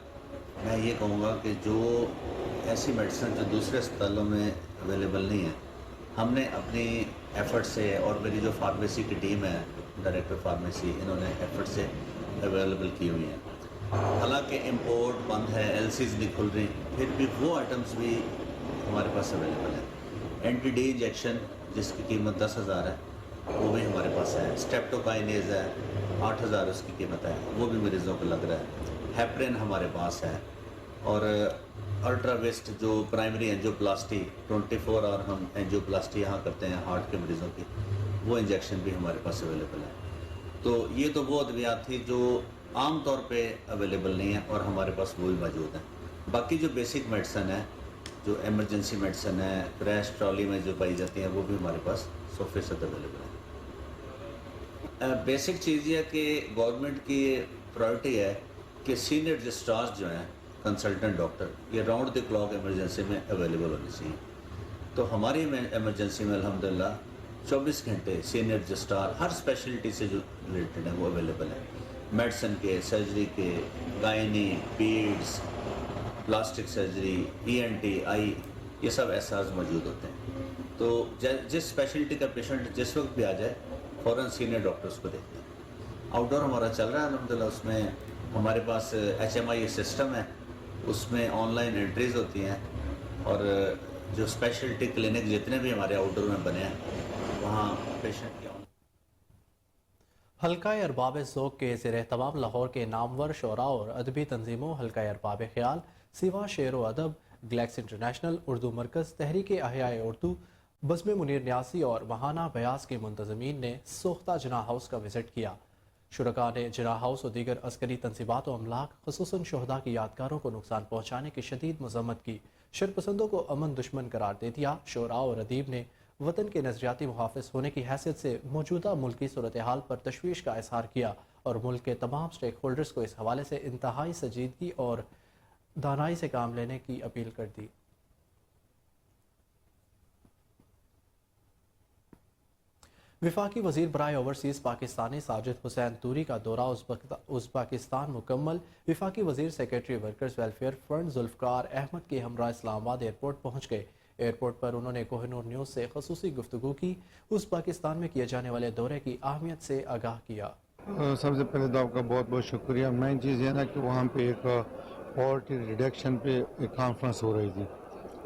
मैं ये कहूँगा कि जो ऐसी मेडिसिन जो दूसरे अस्पतालों में अवेलेबल नहीं है, हमने अपनी एफर्ट से और मेरी जो फार्मेसी की टीम है, डायरेक्टर फार्मेसी, इन्होंने एफर्ट से अवेलेबल की हुई हैं। हालांकि इंपोर्ट बंद है, LCs नहीं खुल रही, फिर भी वो आइटम्स भी हमारे पास अवेलेबल है। NTD इंजेक्शन जिसकी कीमत 10,000 है वो भी हमारे पास है। स्टेप्टोकाइनेज है 8,000 उसकी कीमत है, वो भी मरीज़ों को लग रहा है। हेपरिन हमारे पास है और अल्ट्रावेस्ट जो प्राइमरी एंजियोप्लास्टी 24 आवर हम एंजियोप्लास्टी यहाँ करते हैं हार्ट के मरीज़ों की, वो इंजेक्शन भी हमारे पास अवेलेबल है। तो ये तो वो अद्वियात थी जो आम तौर पे अवेलेबल नहीं है और हमारे पास वो भी मौजूद हैं। बाकी जो बेसिक मेडिसन है, जो एमरजेंसी मेडिसन है, क्रैश ट्रॉली में जो पाई जाती हैं, वो भी हमारे पास 100% अवेलेबल है। बेसिक चीज़ ये है कि गवर्नमेंट की प्रायोरिटी है कि सीनियर रजिस्ट्रार्स जो हैं, कंसल्टेंट डॉक्टर, ये राउंड द क्लॉक इमरजेंसी में अवेलेबल होनी चाहिए। तो हमारी इमरजेंसी में अल्हम्दुलिल्लाह 24 घंटे सीनियर रजिस्ट्रार हर स्पेशलिटी से जो रिलेटेड है वो अवेलेबल है। मेडिसिन के, सर्जरी के, गायनी, पीड्स, प्लास्टिक सर्जरी, ENT, आई, ये सब एहसास मौजूद होते हैं। तो जिस स्पेशलिटी का पेशेंट जिस वक्त भी आ जाए फ़ौरन सीनियर डॉक्टर्स को देखते हैं। आउटडोर हमारा चल रहा है अल्हम्दुलिल्लाह, उसमें हमारे पास HMI सिस्टम है, उसमें ऑनलाइन एंट्रीज होती हैं और जो स्पेशलिटी क्लिनिक जितने भी हमारे आउटडोर में बने हैं वहाँ पेशेंट की हल्का अरबाब ज़ौक़ के ज़ेर तमाम लाहौर के नामवर शोरा और अदबी तंजीमों हल्का अरबाब ख्याल, सिवा शेर व अदब, ग्लैक्स इंटरनेशनल, उर्दू मरकज़, तहरीक अहयाए उर्दू, बज़्म मुनीर न्यासी और महाना बयास के मुंतज़मीन ने सोख्ता जिना हाउस का विज़िट किया। शुरका ने जिना हाउस और दीगर अस्करी तंसीबात और अमलाक, ख़ुसूसन शहदा की यादगारों को नुकसान पहुँचाने की शदीद मज़म्मत की, शरपसंदों को अमन दुश्मन करार दे दिया। शोरा और अदीब ने वतन के नज़रियाती मुहाफ़िज़ होने की हैसियत से मौजूदा मुल्की सूरत हाल पर तशवीश का इज़हार किया और मुल्क के तमाम स्टेक होल्डर्स को इस हवाले से इंतहाई संजीदगी और दानाई से काम लेने की अपील कर दी। वफाकी वज़ीर बराए ओवरसीज़ पाकिस्तानी साजिद हुसैन तूरी का दौरा उज़्बेकिस्तान मुकम्मल। वफाकी वज़ीर secretary workers welfare fund Zulfiqar Ahmed के हमरा इस्लामाबाद एयरपोर्ट पहुँच गए। एयरपोर्ट पर उन्होंने कोहिनूर न्यूज़ से ख़ुसूसी गुफ्तगू की, उज़्बेकिस्तान में किए जाने वाले दौरे की अहमियत से आगाह किया। सबसे पहले तो आपका बहुत बहुत शुक्रिया। मेन चीज़ ये ना कि वहाँ पे एक पॉवर्टी रिडक्शन पे एक कॉन्फ्रेंस हो रही थी,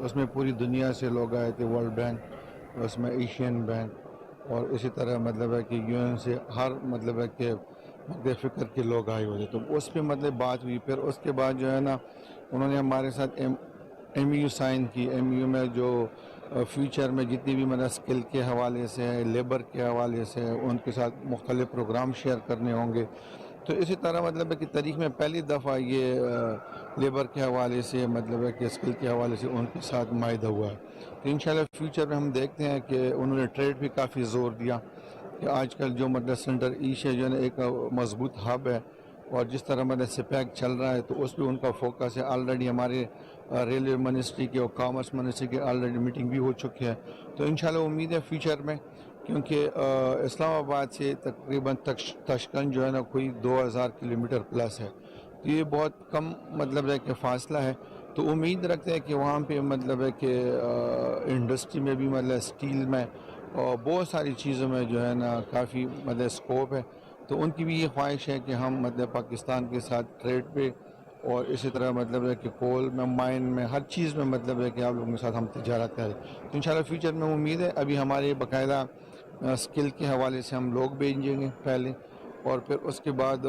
उसमें पूरी दुनिया से लोग आए थे, वर्ल्ड बैंक, उसमें एशियन बैंक और इसी तरह मतलब है कि UN से हर मतलब है कि मद्दे फ़िक्र के लोग आए हुए थे। तो उस पर मतलब बात हुई। फिर उसके बाद जो है ना उन्होंने हमारे साथ MOU साइन की। MOU में जो फ्यूचर में जितनी भी मतलब स्किल के हवाले से है, लेबर के हवाले से है, उनके साथ मुख्तलिफ प्रोग्राम शेयर करने होंगे। तो इसी तरह मतलब है कि तारीख में पहली दफ़ा ये लेबर के हवाले से मतलब है कि स्किल के हवाले से उनके साथ माहिदा हुआ है। तो इंशाल्लाह फ्यूचर में हम देखते हैं कि उन्होंने ट्रेड भी काफ़ी ज़ोर दिया कि आजकल जो मतलब सेंटर ईश है जो है एक मजबूत हब है, और जिस तरह मतलब सिपैक चल रहा है तो उस पर उनका फोकस है। ऑलरेडी हमारे रेलवे मिनिस्ट्री के और कॉमर्स मिनिस्ट्री की ऑलरेडी मीटिंग भी हो चुकी है। तो इंशाल्लाह उम्मीद है फ्यूचर में, क्योंकि इस्लामाबाद से तकरीबन तशकंद जो है ना कोई 2000 किलोमीटर प्लस है, तो ये बहुत कम मतलब है कि फ़ासला है। तो उम्मीद रखते हैं कि वहाँ पे मतलब है कि इंडस्ट्री में भी मतलब स्टील में और बहुत सारी चीज़ों में जो है ना काफ़ी मतलब स्कोप है। तो उनकी भी ये ख्वाहिश है कि हम मतलब पाकिस्तान के साथ ट्रेड पे और इसी तरह मतलब है कि कोल में, माइन में, हर चीज़ में मतलब है कि आप लोगों के साथ हम तिजारत करें। तो इंशाल्लाह फ्यूचर में उम्मीद है। अभी हमारे बाकायदा स्किल के हवाले से हम लोग भेजेंगे पहले, और फिर उसके बाद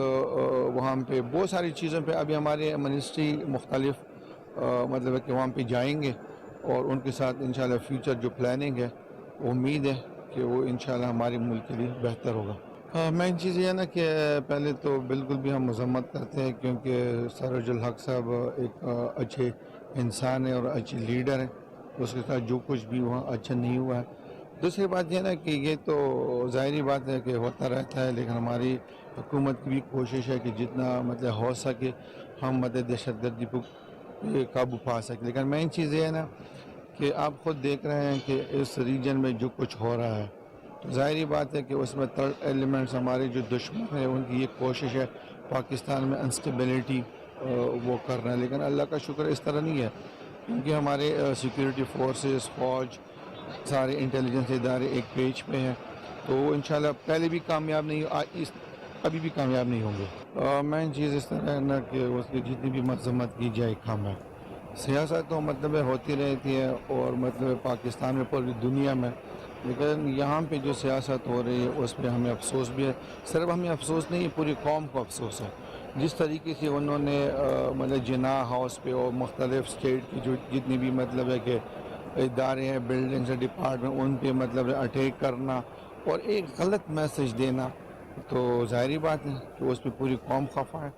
वहाँ पे बहुत सारी चीज़ों पे अभी हमारे मिनिस्ट्री मुख्तलिफ मतलब है कि वहाँ पे जाएंगे और उनके साथ इंशाल्लाह फ्यूचर जो प्लानिंग है उम्मीद है कि वो इंशाल्लाह हमारे मुल्क के लिए बेहतर होगा। मेन चीज़ ये है ना कि पहले तो बिल्कुल भी हम मजम्मत करते हैं, क्योंकि सरोजुल हक साहब एक अच्छे इंसान है और अच्छे लीडर हैं, उसके साथ जो कुछ भी वहाँ अच्छा नहीं हुआ है। दूसरी बात यह ना कि ये तो ज़ाहिरी बात है कि होता रहता है, लेकिन हमारी हुकूमत की भी कोशिश है कि जितना मतलब हो सके हम मतलब दहशतगर्दी पर काबू पा सकें। लेकिन मेन चीज़ ये है ना कि आप ख़ुद देख रहे हैं कि इस रीजन में जो कुछ हो रहा है, तो ज़ाहिरी बात है कि उसमें थर्ड एलिमेंट्स हमारे जो दुश्मन हैं उनकी ये कोशिश है पाकिस्तान में अनस्टेबिलिटी वो करना है। लेकिन अल्लाह का शुक्र इस तरह नहीं है, क्योंकि हमारे सिक्योरिटी फोर्सेस, फौज, सारे इंटेलिजेंस इदारे एक पेज पे हैं। तो वो इंशाल्लाह पहले भी कामयाब नहीं, अभी भी कामयाब नहीं होंगे। मेन चीज़ इस तरह है ना कि उसकी जितनी भी मजम्मत की जाए कम है। सियासत तो मतलब होती रहती है और मतलब पाकिस्तान में, पूरी दुनिया में, लेकिन यहाँ पे जो सियासत हो रही है उस पर हमें अफसोस भी है। सिर्फ हमें अफसोस नहीं, पूरी कौम को अफसोस है। जिस तरीके से उन्होंने मतलब जिना हाउस पे और मुख्तलिफ स्टेट की जो जितनी भी मतलब है कि इदारे हैं, बिल्डिंग्स हैं, डिपार्टमेंट, उन पे मतलब अटैक करना और एक गलत मैसेज देना, तो ज़ाहिरी बात है कि उस पर पूरी कौम खफा है।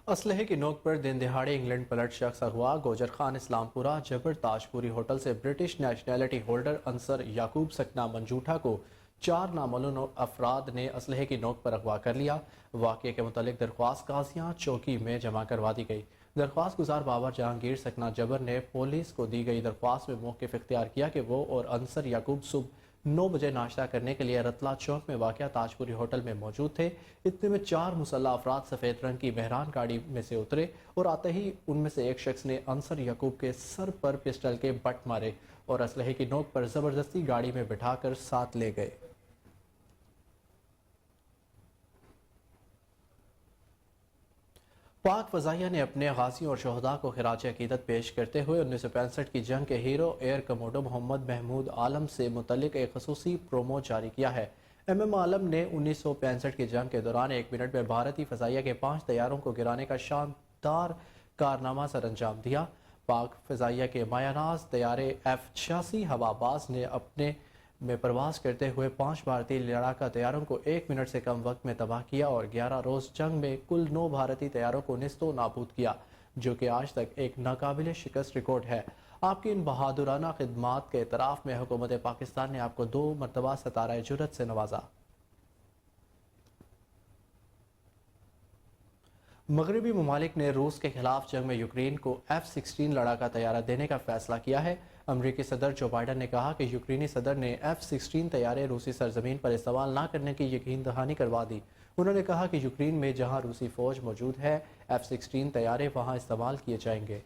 असलहे की नोक पर दिन दिहाड़े इंग्लैंड पलट शख्स अगवा। गोजर खान इस्लामपुरा जबर ताजपुरी होटल से ब्रिटिश नेशनैलिटी होल्डर अंसर याकूब सकना मंजूठा को 4 नामालूम अफराद ने असलहे की नोक पर अगवा कर लिया। वाक़े के मुतालिक दरख्वास्त काजियाँ चौकी में जमा करवा दी गई। दरख्वास्त गुजार बाबर जहांगीर सकना जबर ने पुलिस को दी गई दरख्वास्त में मौक़िफ़ इख्तियार किया कि वो और अंसर याकूब सुबह 9 बजे नाश्ता करने के लिए रतला चौक में वाक़या ताजपुरी होटल में मौजूद थे। इतने में 4 मुसल्लह अफराद सफ़ेद रंग की मेहरान गाड़ी में से उतरे और आते ही उनमें से एक शख्स ने अंसर याकूब के सर पर पिस्टल के बट मारे और असलहे की नोक पर ज़बरदस्ती गाड़ी में बिठाकर साथ ले गए। पाक फ़ज़ाइया ने अपने गाज़ियों और शहदा को खिराज अक़ीदत पेश करते हुए 1965 की जंग के hero air commodore Muhammad Mahmood Alam से मुतल्लिक एक खसूसी प्रोमो जारी किया है। MM आलम ने 1965 की जंग के दौरान 1 मिनट में भारतीय फ़ज़ाइया के 5 तैयारों को गिराने का शानदार कारनामा सर अंजाम दिया। पाक फ़ज़ाइया के मायानाज तैयारे F-86 हवाबाज ने अपने में प्रवास करते हुए 5 भारतीय लड़ाका तैयारों को 1 मिनट से कम वक्त में तबाह किया और 11 रोज़ जंग में कुल 9 भारतीय तैयारों को निस्तो नाबूद किया, जो कि आज तक एक नाकाबिल शिकस्त रिकॉर्ड है। आपकी इन बहादुराना खिदमात के एतराफ़ में हुकूमत पाकिस्तान ने आपको 2 मरतबा सितारा जुर्रत से नवाजा। मगरबी ममालिक ने रूस के खिलाफ जंग में यूक्रेन को F-16 लड़ाका तैयारा देने का फैसला किया है। अमरीकी सदर जो बाइडन ने कहा कि यूक्रेनी सदर ने F-16 तैयारे रूसी सरजमीन पर इस्तेमाल न करने की यकीन दहानी करवा दी। उन्होंने कहा कि यूक्रेन में जहां रूसी फौज मौजूद है, F-16 तैयारे वहां इस्तेमाल किए जाएंगे।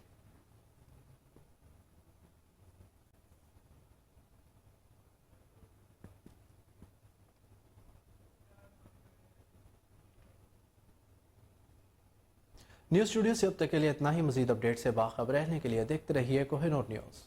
न्यूज़ स्टूडियो से अब तक के लिए इतना ही। मज़ीद अपडेट से बाखबर रहने के लिए देखते रहिए कोहिनूर न्यूज़।